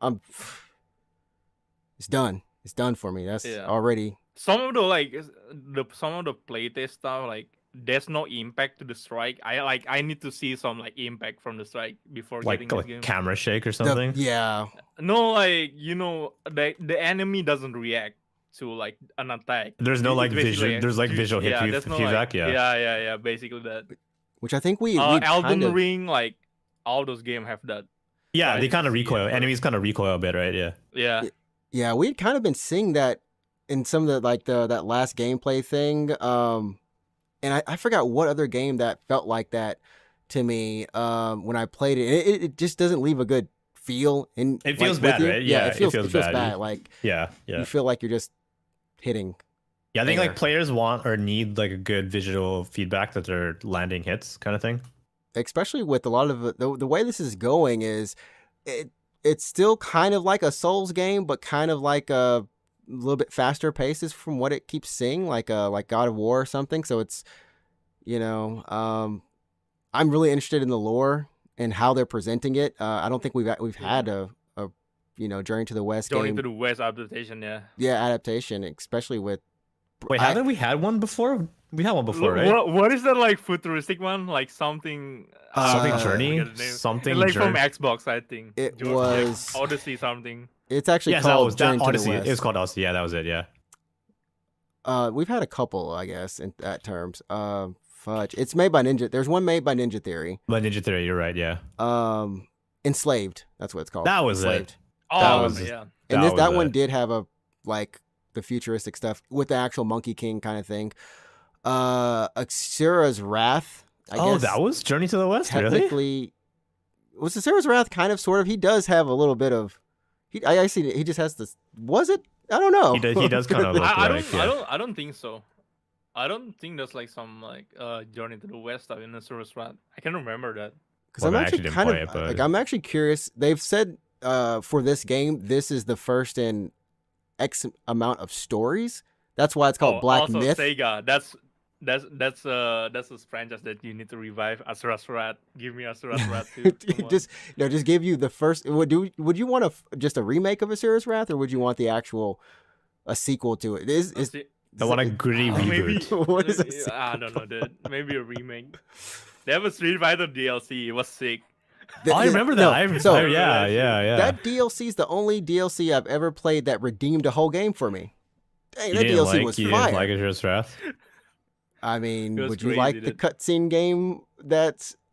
it's done. It's done for me. That's Yeah. already Some of the some of the playtest stuff like there's no impact to the strike. I need to see some like impact from the strike before Like getting this game. camera shake or the- something. yeah. No, like the enemy doesn't react to like an attack. There's no It- like it's basically vision. There's like visual hit there's no, feedback. like, Yeah. yeah. Basically that. Which I think we Elden kind of, Ring, like all those games have that. Yeah, they Right, kind of yeah, recoil. but- Enemies kind of recoil a bit, right? Yeah. Yeah. yeah, we'd kind of been seeing that in some of the like that last gameplay thing. And I forgot what other game that felt like that to me when I played it. It just doesn't leave a good feel. And It feels with bad, you. right? Yeah, Yeah, it feels bad. bad. Like Yeah. you feel like you're just hitting. Yeah, I think Air. like players want or need like a good visual feedback that they're landing hits kind of thing. Especially with a lot of the way this is going is it's still kind of like a Souls game, but kind of like a little bit faster paces from what it keeps seeing, like God of War or something. So it's I'm really interested in the lore and how they're presenting it. I don't think we've had a Journey to the West Journey game, to the West adaptation, yeah. adaptation, especially with. Wait, haven't we had one before? We had one before, right? What is that like futuristic one? Like something Something Uh, I Journey, forget the name. something It's like Journey. from Xbox, I think. It was- Odyssey something. It's actually Yes, that called was Journey that to Odyssey. the It West. was called Odyssey. Yeah, that was it. Yeah. We've had a couple, I guess, in that terms. Fudge. It's made by Ninja. There's one made by Ninja Theory. But Ninja Theory, you're right. Yeah. Enslaved. That's what it's called. That was it. Enslaved. Oh, was- yeah. And That was that one it. did have the futuristic stuff with the actual Monkey King kind of thing. Asura's Wrath. I guess that was Journey to the West. Really? technically was Asura's Wrath kind of sort of. He does have a little bit of. I see. He just has this. Was it? I don't know. He does kind of look I like. I don't think so. I don't think there's like some like Journey to the West stuff in the Source Rat. I can remember that. Because Well, I'm I actually actually didn't kind play of it, but- like I'm actually curious. They've said for this game, this is the first in X amount of stories That's why it's called Black also Myth. Sega. That's a franchise that you need to revive. Asura's Wrath. Give me Asura's Wrath too. Come on. just give you the first. Would you want just a remake of Asura's Wrath, or would you want the actual a sequel to it? I want a gritty reboot. What is it? I don't know, dude. Maybe a remake. They have a Street Fighter DLC. It was sick. I remember that. Yeah. That DLC is the only DLC I've ever played that redeemed a whole game for me. Dang, You that didn't DLC was you fire. didn't like Asura's Wrath? I mean, It was would you crazy, like the dude. cutscene game?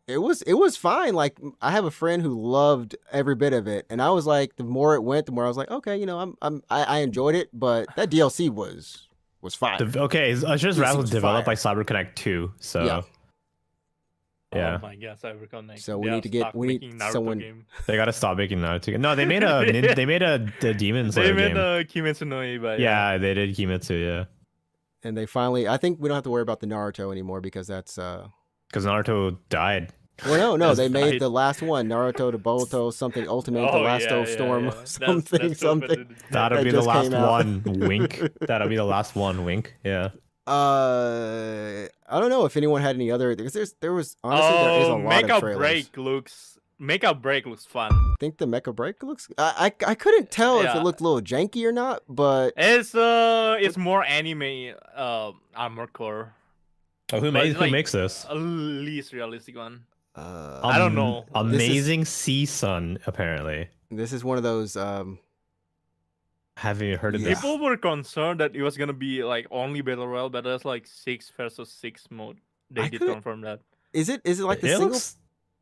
It was fine. Like, I have a friend who loved every bit of it, and I was like, the more it went, the more I was like, okay, you know, I enjoyed it, but that DLC was fine. Okay, Asura's Wrath was was developed by fire. CyberConnect 2, so yeah. Oh my god, CyberConnect. So we They need have to get- stopped we need making Naruto someone- game. They gotta stop making Naruto. No, they made a Demon They Slayer made game. Kimetsu no Yaiba. Yeah, they did Kimetsu, yeah. And they finally, I think we don't have to worry about the Naruto anymore because that's Because Naruto died. well, no, they That's made right. the last one, Naruto to Boruto, something Ultimate, the Oh, last yeah, Storm, yeah. something. That'll That be the just last came out. one. Wink. That'll be the last one. Wink. Yeah. I don't know if anyone had any other. Because there was honestly there is a lot Make of Out trailers. Make Out Break looks fun. I think the Mecha Break looks. I couldn't tell if Yeah. it looked a little janky or not, but It's more anime Armored Core. Oh, who But it's who like- makes this? A least realistic one. uh, I don't know. Amazing Sea Sun, apparently. this is one of those. Have you heard of Yeah. this? People were concerned that it was gonna be like only battle royale, but there's like 6 versus 6 mode. They I did couldn't- confirm that. Is it like the It single looks-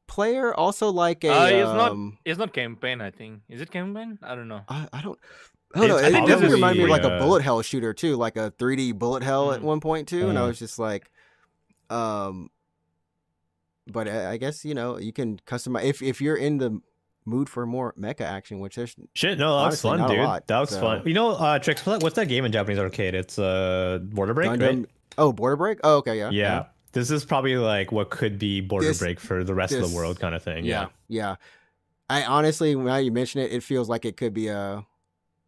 player also like a? It's not campaign. I think is it campaign? I don't know. I don't. I don't know. It's It definitely probably, reminded me of like a uh, bullet hell shooter too, like a 3D bullet hell at one point too, and I Mm. was just like, but I guess you know you can customize if you're in the mood for more mecha action, which there's Shit, no, that was Honestly, fun, not a dude. lot, That was so- fun. You know, Trix, what's that game in Japanese arcade? It's Border Break, Gundam. right? Oh, Border Break. Oh, okay, yeah, Yeah. This is probably like what could be Border This- Break for the rest of this- the world kind of thing. yeah. I honestly, now you mention it, it feels like it could be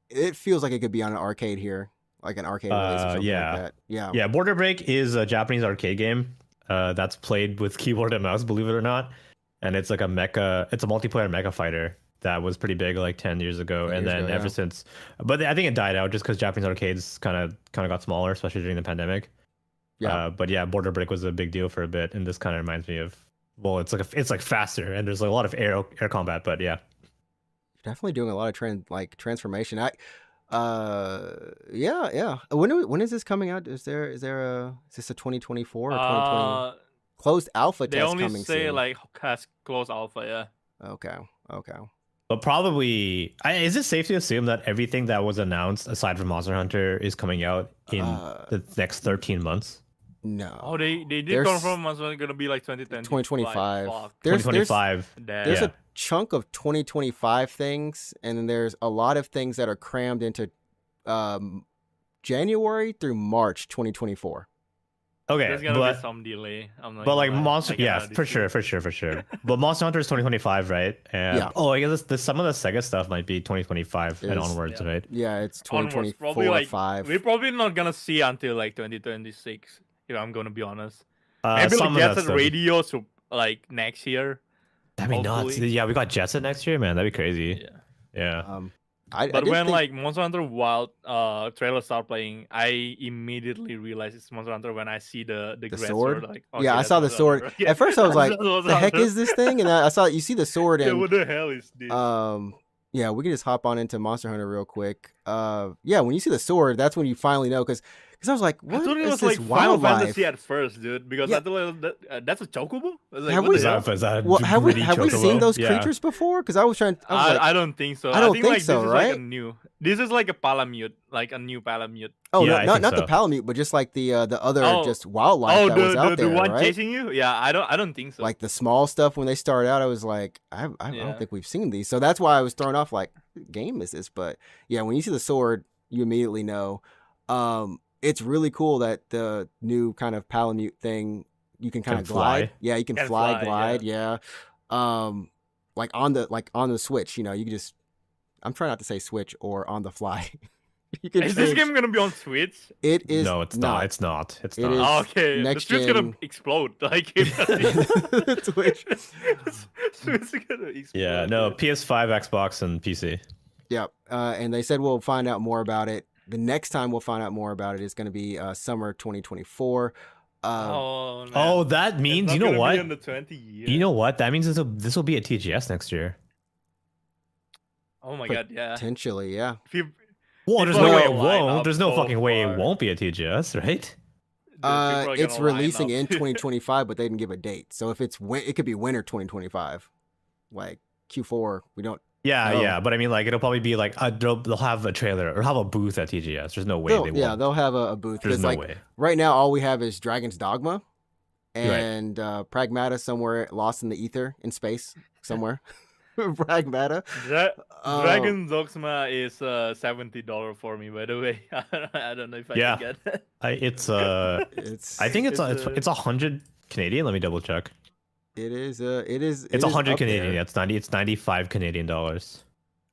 It feels like it could be on an arcade here, like an arcade release or something yeah. like that. Yeah. Yeah, Border Break is a Japanese arcade game that's played with keyboard and mouse, believe it or not. And it's like it's a multiplayer mecha fighter that was pretty big like 10 years ago. 10 And years then ago, ever yeah. since, but I think it died out just because Japanese arcades kind of got smaller, especially during the pandemic. Yeah. But yeah, Border Break was a big deal for a bit. And this kind of reminds me of, well, it's like faster and there's like a lot of air combat, but yeah. Definitely doing a lot of transformation. Yeah. When is this coming out? Is this a 2024 or 2020 closed alpha They test only coming say soon? like has close alpha. Yeah. Okay. But probably, is it safe to assume that everything that was announced aside from Monster Hunter is coming out in the next 13 months? No. Oh, they did There's- confirm it's gonna be like 2020. 2025. Fuck. There's 2025. there's Yeah. a chunk of 2025 things, and then there's a lot of things that are crammed into January through March 2024 Okay, There's gonna but be some delay. I'm not But like gonna lie. Monster, I can yeah, already for see sure, it. for sure. But Monster Hunter is 2025, right? And, Yeah. Oh, I guess some of the Sega stuff might be 2025 and Is- onwards, yeah. right? Yeah, it's Onwards, 2024 probably like 5. we're probably not gonna see until like 2026. If I'm gonna be honest. Maybe Some like of that Jet Set stuff. Radio so like next year. That'd be nuts. hopefully. Yeah, we got Jet Set next year, man. That'd be crazy. Yeah. Yeah. I But did when think- like Monster Hunter Wild trailer start playing, I immediately realized it's Monster Hunter when I see the great sword? Like, yeah, I that's saw the Monster sword. Hunter. Yeah. At first, I was like, That's Monster "The heck Hunter. is this thing?" And I saw you see the sword, Yeah, and what the hell is this? yeah, we can just hop on into Monster Hunter real quick. Yeah, when you see the sword, that's when you finally know, because I was like, I "What thought it is was this like Final wildlife?" Fantasy at first, dude, because Yeah. I thought that's a chocobo. I was like, Have what we- the hell? Is that a Well, have we gritty seen chocobo? those Yeah. creatures before? Because I was trying. I was like, I don't think so. I don't think like so, this is right? like a new. This is like a palamute, like a new palamute. "Oh, Yeah, I not think the so. Palamute, but just like the other Oh. just wildlife that was out the there, one right?" chasing you? Yeah, I don't think so. Like the small stuff when they started out, I was like, I Yeah. don't think we've seen these. So that's why I was thrown off. Like, what game is this? But yeah, when you see the sword, you immediately know. It's really cool that the new kind of Palamute thing, you can kind Can of glide. fly. Yeah, you can Can fly, fly, glide. Yeah. Like on the Switch, you know, you can just. I'm trying not to say Switch or on the fly. You can Is this change- game gonna be on Switch? It is. No, it's not. It's not. It's It not. is- Oh, okay, next the Switch gonna gen- explode. Like Twitch. Switch gonna explode. Yeah, no, PS5, Xbox, and PC. Yep. And they said we'll find out more about it. The next time we'll find out more about it is going to be summer 2024. Oh, man. Oh, that It's means not you know gonna be what? in the 20 years. You know what? That means this will be a TGS next year. Oh my god, yeah. Potentially, yeah. Well, there's People no are way it gonna line won't. up There's no so fucking way far. it won't be a TGS, right? Dude, people are It's gonna line releasing up. in 2025, but they didn't give a date. So if it could be winter 2025, like Q4. We don't. Yeah, No. yeah, but I mean, like, it'll probably be like they'll have a trailer or have a booth at TGS. There's no way they won't. They'll have a booth. There's 'Cause, no like, way. right now, all we have is Dragon's Dogma and Pragmata somewhere lost in the ether in space somewhere. Pragmata. Dragon Dogma is $70 for me, by the way. I don't know if I Yeah. can get it. It's It's. I think it's It's, it's 100 Canadian. Let me double check. It is. It is. It's 100 Canadian. There. Yeah, it's 90. It's 95 Canadian dollars.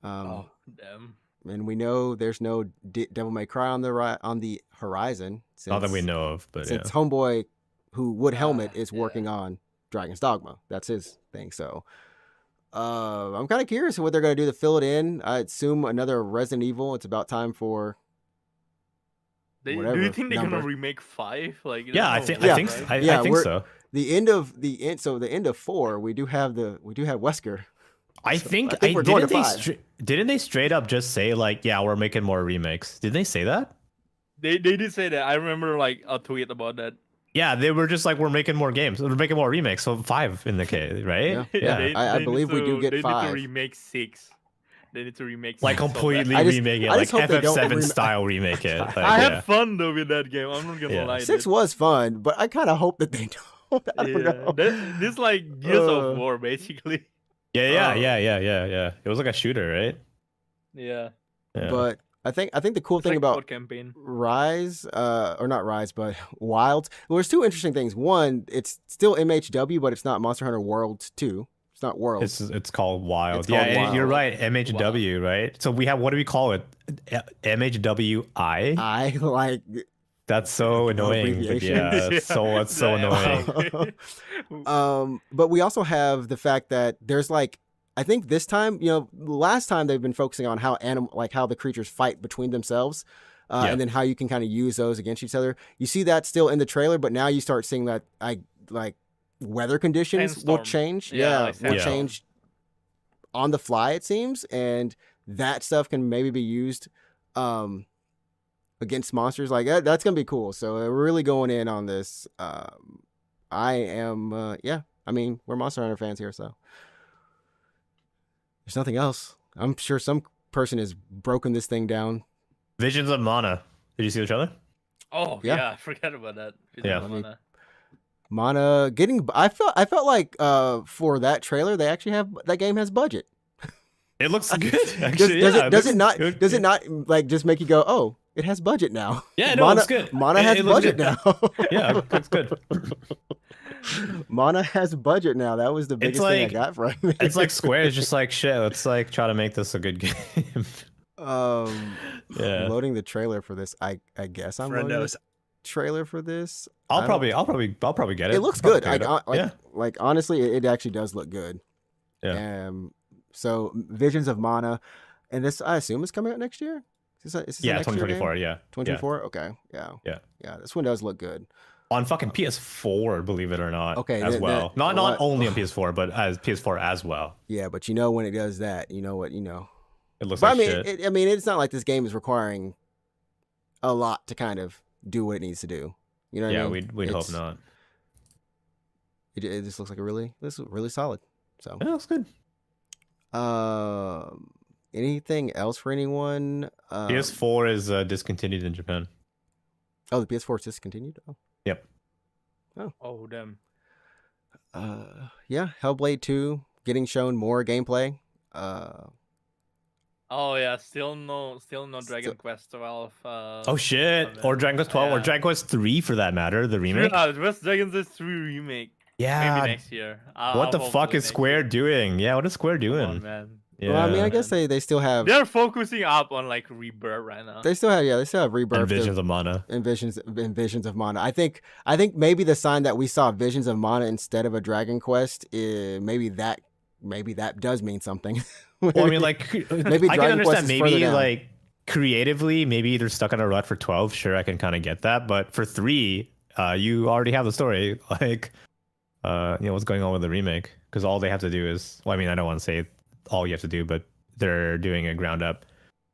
Oh, damn. And we know there's no Devil May Cry on the horizon. Not that we since- know of, but yeah. Since Homeboy, who would helmet, is yeah. working on Dragon's Dogma. That's his thing. So, I'm kind of curious what they're gonna do to fill it in. I assume another Resident Evil. It's about time for. Do Whatever you think they're number. gonna remake 5? Like, Yeah, I there's think no I way, think right? I, Yeah, I think so. The end of the end of 4. We do have Wesker. I So, think I think we're going to didn't they 5. didn't they straight up just say like, yeah, we're making more remakes? Did they say that? They did say that. I remember like a tweet about that. Yeah, they were just like, we're making more games. We're making more remakes. So 5 in the case, right? Yeah. They- I they believe need we do to- get they 5. need to remake 6. They need to remake Like 6 so bad. completely I just- remake it, I like just hope they don't FF7 style remake it. Like, I yeah. had fun though with that game. I'm not gonna Yeah. lie. 6 dude. was fun, but I kind of hope that they don't. I don't know. This like Gears Uh, of War basically. Yeah. Oh. It was like a shooter, right? Yeah. Yeah. But I think the cool It's thing like about code campaign. Rise, or not Rise, but Wilds. Well, there's two interesting things. One, it's still MHW, but it's not Monster Hunter World 2. It's not World. It's called Wild. It's Yeah, called and you're Wild. right. MHW, right? So we have, what do we call it? MHWI? I like. That's so annoying. But abbreviation. yeah, it's so annoying. But we also have the fact that there's like, I think this time, last time they've been focusing on how how the creatures fight between themselves, Yeah. and then how you can kind of use those against each other. You see that still in the trailer, but now you start seeing that weather conditions will Sandstorm. change. Yeah, like will sandstorm. change on the fly, it seems, and that stuff can maybe be used against monsters. Like that's gonna be cool. So we're really going in on this. I am, I mean, we're Monster Hunter fans here, so there's nothing else. I'm sure some person has broken this thing down. Visions of Mana. Did you see the trailer? Oh Yeah. yeah, I forgot about that. Yeah. Mana getting. I felt like for that trailer, they actually have that game has budget. It looks good. Does, Actually, does yeah, it does it looks not good. does it not like just make you go, oh, it has budget now? Yeah, no, Mana, it's good. Mana It- has it looks budget good. now. Yeah, it's good. Mana has budget now. That was the biggest thing I like- got from it. It's like Square is just like, shit, let's like try to make this a good game. Yeah. Loading the trailer for this. I guess I'm loading the trailer for this. I'll I probably get it. It looks Probably good. pick it up. Yeah. Like honestly, it actually does look good. Yeah. So Visions of Mana, and this I assume is coming out next year. Is this a Yeah, next year game? 2024. Yeah. 2024. Okay. Yeah. Yeah. Yeah. This one does look good. On fucking PS4, believe it or not. Okay, as that- well. that- Not what- only on PS4, but as PS4 as well. Yeah, but when it does that, you know what you know. It looks But like I mean, shit. it's not like this game is requiring a lot to kind of do what it needs to do. You know what I Yeah, mean? we'd hope It's- not. It just looks like this is really solid. So, Yeah, looks good. anything else for anyone? PS4 is discontinued in Japan. Oh, the PS4 is discontinued. Oh. Yep. Oh damn. Yeah, Hellblade 2 getting shown more gameplay. Oh yeah, still no Dragon Quest 12. Oh shit! man. Or Dragon Quest 12 or Yeah. Dragon Quest 3 for that matter, the remake. West Dragon Quest 3 remake. Yeah. Maybe next year. What the fuck Hopefully is next Square year. doing? Yeah, what is Square Come doing? on, man. Yeah. Well, I mean, I guess they still have They're focusing up on like Rebirth right now. they still have Rebirth. And Visions of Mana. And Visions of Mana. I think maybe the sign that we saw Visions of Mana instead of a Dragon Quest is maybe that does mean something. Well, I mean, like, maybe I Dragon can Quest understand is further maybe down. like creatively, maybe they're stuck on a rut for 12. Sure, I can kind of get that, but for 3, you already have the story. Like, what's going on with the remake? Because all they have to do is, well, I mean, I don't want to say all you have to do, but they're doing a ground up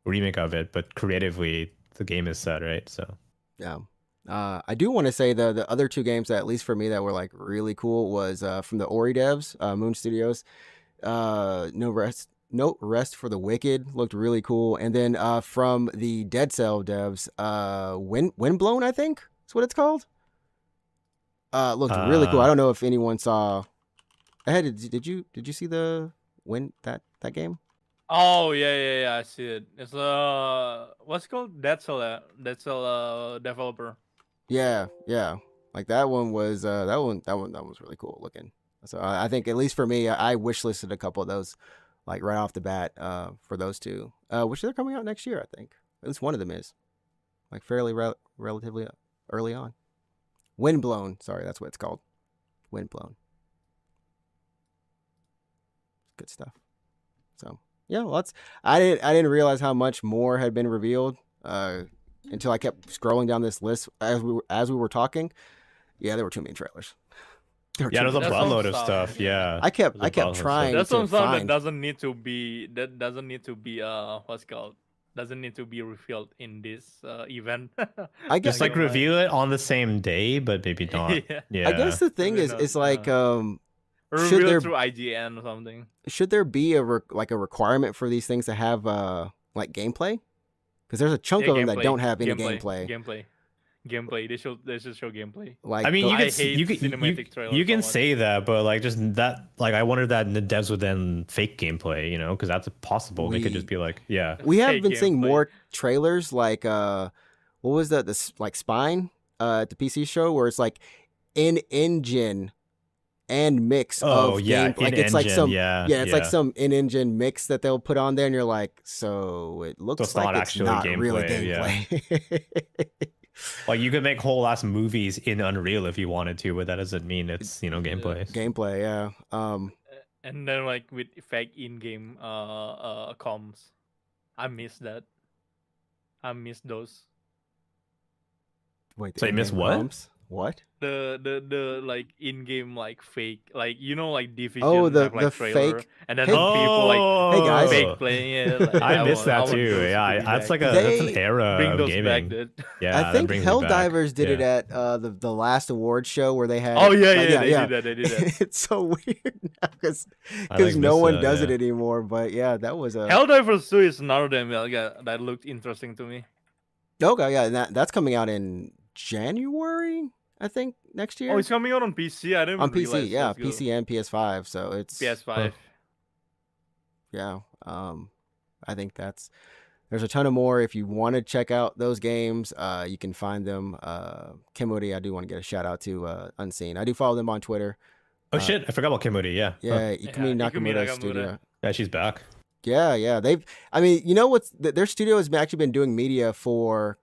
remake of it. But creatively, the game is set, right? So Yeah. I do want to say the other 2 games that, at least for me, that were like really cool was from the Ori devs, Moon Studios. No Rest for the Wicked looked really cool, and then from the Dead Cell devs, Windblown, I think is what it's called. Looked really cool. I don't know if anyone saw. Did you see that game? Oh yeah, I see it. It's what's it called? That's a developer. Yeah. Like that one was that was really cool looking. So I think, at least for me, I wish listed a couple of those, like right off the bat, for those 2, which they're coming out next year. I think at least one of them is, like, fairly relatively early on. Windblown, sorry, that's what it's called. Windblown. Good stuff. So yeah, well, I didn't realize how much more had been revealed until I kept scrolling down this list as we were talking. Yeah, there were too many trailers. yeah, there's a That's buttload of some stuff. Yeah, I kept There's a buttload of stuff. trying That's to some stuff that find. doesn't need to be what's it called? Doesn't need to be revealed in this event. I guess Just like Like, reveal it on the same day, but maybe not. Yeah. Yeah, I guess the thing Maybe is, not, it's like Or Should reveal there- it through IGN or something. should there be a requirement for these things to have like gameplay? Because there's a chunk of them that don't have any gameplay. Gameplay. They should show gameplay. Like I mean, the- you I can hate you can cinematic trailers you so can much. say that, but like just that, like I wonder that the devs would then fake gameplay, because that's possible. They could We- just be like, yeah, we have Fake been seeing gameplay. more trailers, like what was that? This like Spine at the PC show, where it's like in engine and mix oh of yeah, game. Like in it's like engine, some yeah, it's like some in engine mix that they'll put on there, and you're like, so it looks it's like not it's actually not really gameplay, yeah. gameplay. Like you could make whole ass movies in Unreal if you wanted to, but that doesn't mean it's gameplay. Gameplay, yeah. And then like with fake in-game comms. I miss that. I miss those. Wait, the So you miss in-game what? comps? What? The like in-game like fake, like like Division Oh, the have, like, trailer, fake- and then Hey- people like Hey, guys. fake playing it. Like, I miss want- that want too. those Yeah, to be that's back. like that's an They era Bring of those gaming. back, dude. Yeah, I that think brings me back. Helldivers did it Yeah. at the last awards show where they had. Oh yeah, like, they did that. They did that. It's so weird now because I, like, no miss one that, does yeah. it anymore. But yeah, that was a. Helldivers 2 is another damn that looked interesting to me. Okay, yeah, and that's coming out in January, I think, next year. Oh, it's coming out on PC. I didn't on realize PC, yeah, that's good. PC and PS5. So it's PS5. yeah. I think there's a ton of more. If you want to check out those games, you can find them. Kimuri, I do want to get a shout out to Unseen. I do follow them on Twitter. Oh shit, I forgot about Kimuri. Yeah, Yeah, Yeah, Ikumi Ikumi Nakamura Nakamura. studio. yeah, she's back. Yeah. I mean, their studio has actually been doing media for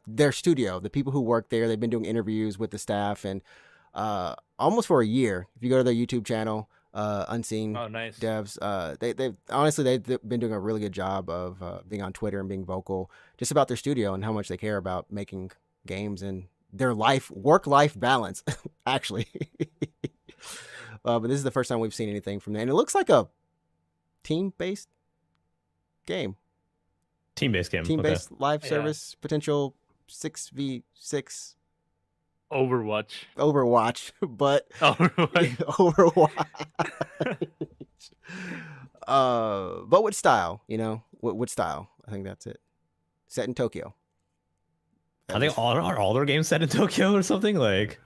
their studio. The people who work there, they've been doing interviews with the staff and almost for a year. If you go to their YouTube channel, Unseen Oh, nice. Devs, they've honestly they've been doing a really good job of being on Twitter and being vocal just about their studio and how much they care about making games and their work-life balance, actually. But this is the first time we've seen anything from them, and it looks like a team-based game. Team-based game. Team-based live Yeah. service, potential 6v6 Overwatch. but Overwatch. Overwatch. But with style, with style. I think that's it. Set in Tokyo. I think are all their games set in Tokyo or something like.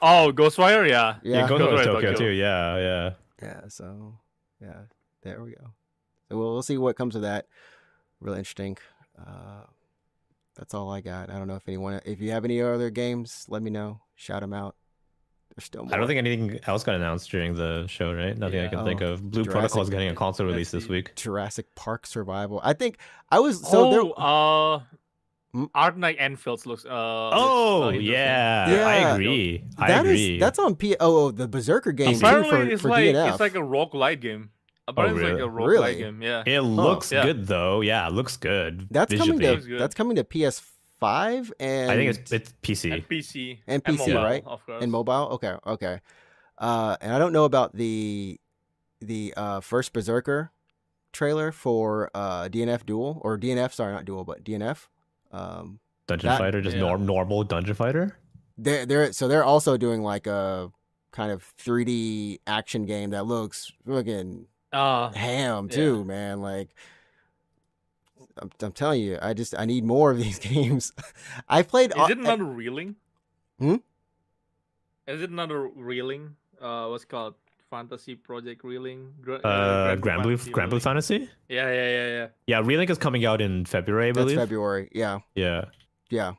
Oh, Ghostwire, yeah. Yeah. Go to Ghostwire Tokyo Tokyo. too. Yeah. Yeah, so yeah, there we go. So we'll see what comes of that. Really interesting. That's all I got. I don't know if you have any other games, let me know. Shout them out. There's still more. I don't think anything else got announced during the show, right? Nothing I can think of. Blue Jurassic- Protocol is getting a console release this see. week. Jurassic Park Survival. I think I was so Art Night Enfields looks. Oh interesting. yeah, I agree. I agree. That's on the Berserker game too Apparently, it's for like DNF. it's like a roguelite game. Apparently, it's like a roguelite Really? game. Yeah. It looks yeah. good though. Yeah, it looks good. That's visually. coming to PS5 and I think it's PC. And PC. And PC, mobile, right? Of course. and mobile. Okay. And I don't know about the first Berserker trailer for DNF Duel or DNF. Sorry, not Duel, but DNF. Dungeon Fighter, just normal Dungeon Fighter. They're also doing like a kind of 3D action game that looks fucking ham too, man. Like I'm telling you, I need more of these games. I played. Is it not reeling? Hmm? Is it not a reeling? What's it called? Fantasy Project Reeling. Grand Blue Fantasy. Yeah. Yeah, Reeling is coming out in February, I That's believe. February. Yeah. Yeah.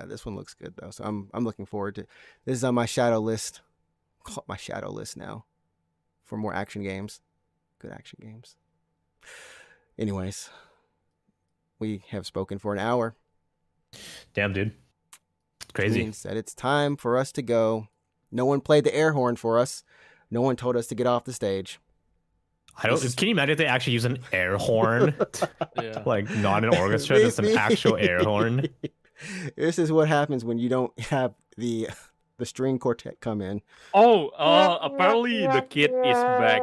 This one looks good though, so I'm looking forward to. This is on my shadow list. My shadow list now, for more action games, good action games. Anyways, we have spoken for an hour. Damn, dude. Crazy. Means that it's time for us to go. No one played the air horn for us. No one told us to get off the stage. Can you imagine if they actually use an air horn? Yeah. Like not an orchestra, just an actual air horn. This is what happens when you don't have the string quartet come in. Apparently the kid is back.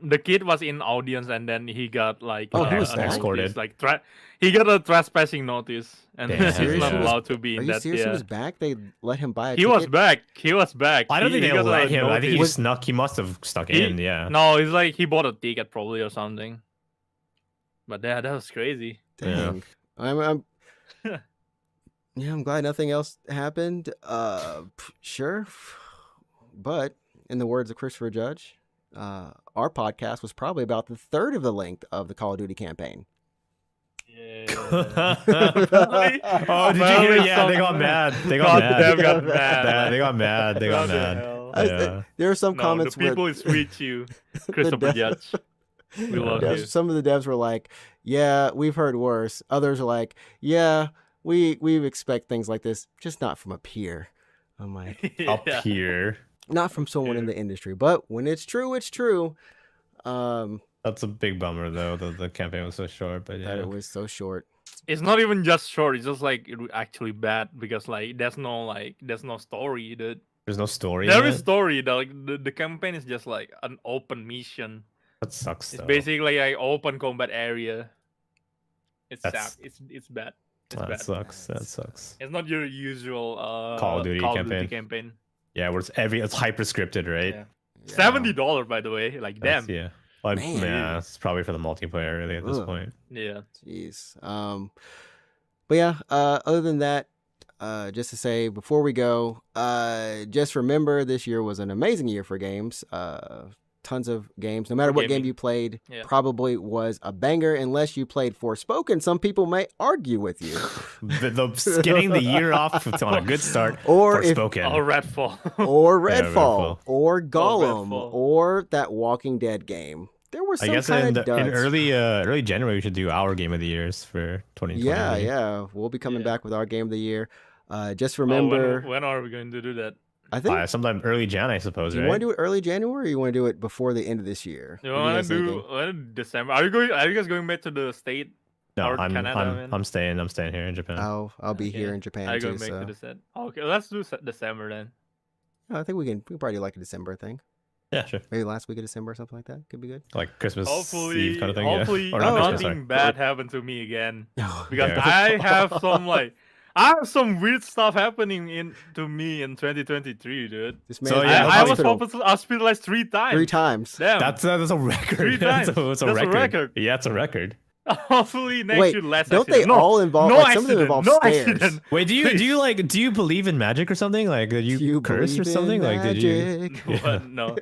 The kid was in audience and then he got like he was escorted. Like he got a trespassing notice and Damn. he's not allowed to be Are in you that. serious? He was back. They let him buy a He ticket? was back. He was back. I don't think they got let a him. I think he notice. snuck. He must have stuck in. Yeah. No, it's like he bought a ticket probably or something. But that was crazy. Dang. I'm I'm glad nothing else happened. Sure. But in the words of Christopher Judge, our podcast was probably about the third of the length of the Call of Duty campaign. Yeah. Oh, did you hear? Yeah, they got mad. They got mad. They got mad. They got mad. Yeah. There are some comments the people is with you, Christopher Judge. We love you. Some of the devs were like, "Yeah, we've heard worse." Others are like, "Yeah, we expect things like this, just not from a peer." I'm like, Up here. not from someone in the industry, but when it's true, it's true. That's a big bummer though. The campaign was so short, but yeah, That it was so short. It's not even just short. It's just like actually bad because like there's no story, dude. there's no story. There in is it? story. The campaign is just like an open mission. That sucks. It's though. basically like open combat area. It's That's- sad. It's bad. It's That bad. sucks. That sucks. It's not your usual Call of Duty campaign. campaign. Yeah, where it's hyper scripted, right? Yeah. $70, by the way. Like That's- damn. Yeah. Well, Man. yeah, it's probably for the multiplayer really at this Ugh. point. Yeah. Jeez. But yeah, other than that, just to say before we go, just remember this year was an amazing year for games. Tons of games. No matter what game gaming. you played, Yeah. probably was a banger. Unless you played Forspoken, some people may argue with you. Getting the year off on a good start. Or if Forspoken. Oh, Redfall. or Yeah, Redfall, Redfall. or Gollum, Redfall. or that Walking Dead game. There were I some guess kind in of duds. early January we should do our game of the years for 2020. Yeah, we'll be coming Yeah. back with our game of the year. Just Oh, remember, when are we going to do that? I think. Sometime early Jan, I suppose. Do you right? want to do it early January, or you want to do it before the end of this year? You What are want guys to thinking? do December? Are you guys going back to the state? No, or Canada, man? I'm staying here in Japan. I'll be Okay. here in Japan Are you too. going back So to the set? Okay, let's do December then. I think we can probably do like a December thing. Yeah, sure. Maybe last week of December or something like that. Could be good. Like Christmas Hopefully, Eve kind of thing. hopefully Yeah. Or not Oh, Christmas, nothing sorry. bad happened to me again. Because Yeah. I have some weird stuff happening to me in 2023, dude. This man So, is in yeah, the I was hospital hospitalized 3 times. 3 times. Damn. That's a record. 3 That's times. a That's a record. record. Yeah, it's a record. Hopefully next Wait, year less don't accident. they all involve? no like, some of them accident, involve no stairs. accident. Wait, do Please. you believe in magic or something? Like, did you curse believe or something? in Like, did you? magic? Yeah. No.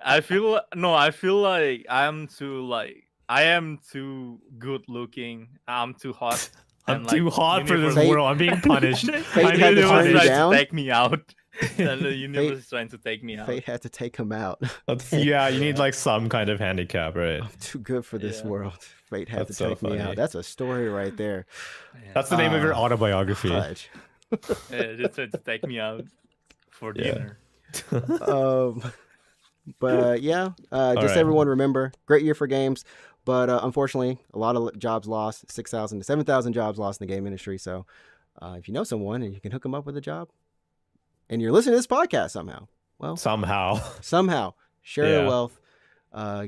I feel like I am too good looking. I'm too hot. I'm and, too hot for this Fate- world. I'm being punished. Fate I'm had to being turn you punished. down? Take me out. And the universe is trying to take me out. Fate had to take him out. Yeah, you need like some kind of handicap, right? I'm too good for this Yeah. world. Fate had That's to so take me funny. out. That's a story right there. That's the name of your autobiography. Fudge. Just trying to take me out for Yeah. dinner. But yeah, just right. everyone remember, great year for games, but unfortunately, a lot of jobs lost, 6,000 to 7,000 jobs lost in the game industry. So if you know someone and you can hook them up with a job, and you're listening to this podcast somehow, well, Somehow. share Yeah. your wealth,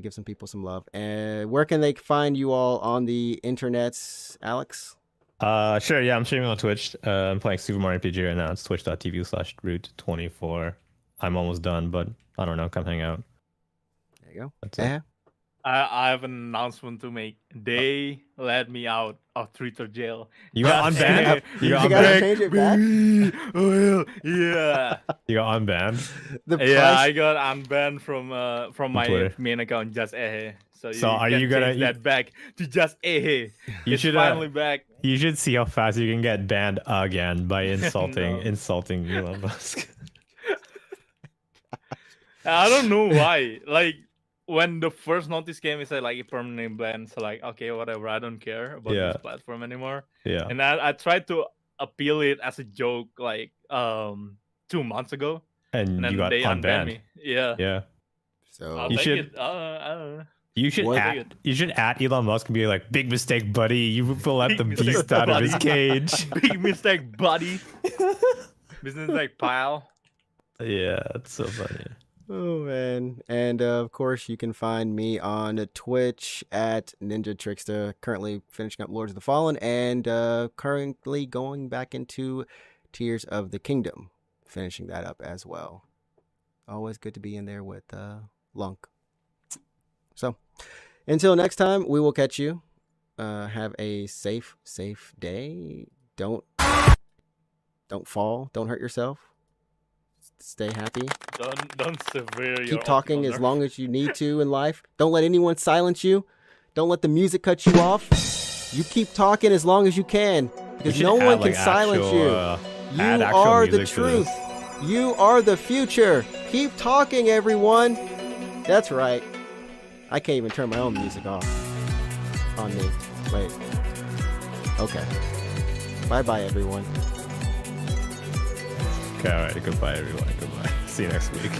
give some people some love. And where can they find you all on the internets, Alex? Sure, yeah, I'm streaming on Twitch. I'm playing Super Mario RPG right now. It's twitch.tv/root24. I'm almost done, but I don't know. Come hang out. There you go. That's it. Yeah. I have an announcement to make. They let me out of Twitter jail. You got Just unbanned? You got You gotta unbanned? change it back. Yeah. You got unbanned? The Yeah, price- I got unbanned from my Twitter. main account, just So are can you gonna- change that back to just You it's should finally back. You should see how fast you can get banned again by insulting No. insulting Elon Musk. I don't know why. Like when the first notice came, it said like a permanent ban. So like, okay, whatever. I don't care about Yeah. this platform anymore. Yeah. And I tried to appeal it as a joke like 2 months ago, And and then you got they unbanned unbanned. me. Yeah. Yeah. So I'll You take should- it. I don't know. You should What- at Elon Musk and be like, big mistake, buddy. You let Big the mistake, beast out of his buddy." cage. Big mistake, buddy. Business like pile. Yeah, it's so funny. Oh man, and of course you can find me on Twitch at NinjaTrixta. Currently finishing up Lords of the Fallen, and currently going back into Tears of the Kingdom, finishing that up as well. Always good to be in there with Lunk. So until next time, we will catch you. Have a safe day. Don't fall. Don't hurt yourself. Stay happy. Don't severe your Keep talking optical as nerve. long as you need to in life. Don't let anyone silence you. Don't let the music cut you off. You keep talking as long as you can, because should no add, one can like, silence actual, you. add You actual are the music to this. truth. You are the future. Keep talking, everyone. That's right. I can't even turn my own music off on me. Wait. Okay. Bye-bye, everyone. Okay, all right. Goodbye, everyone. Goodbye. See you next week.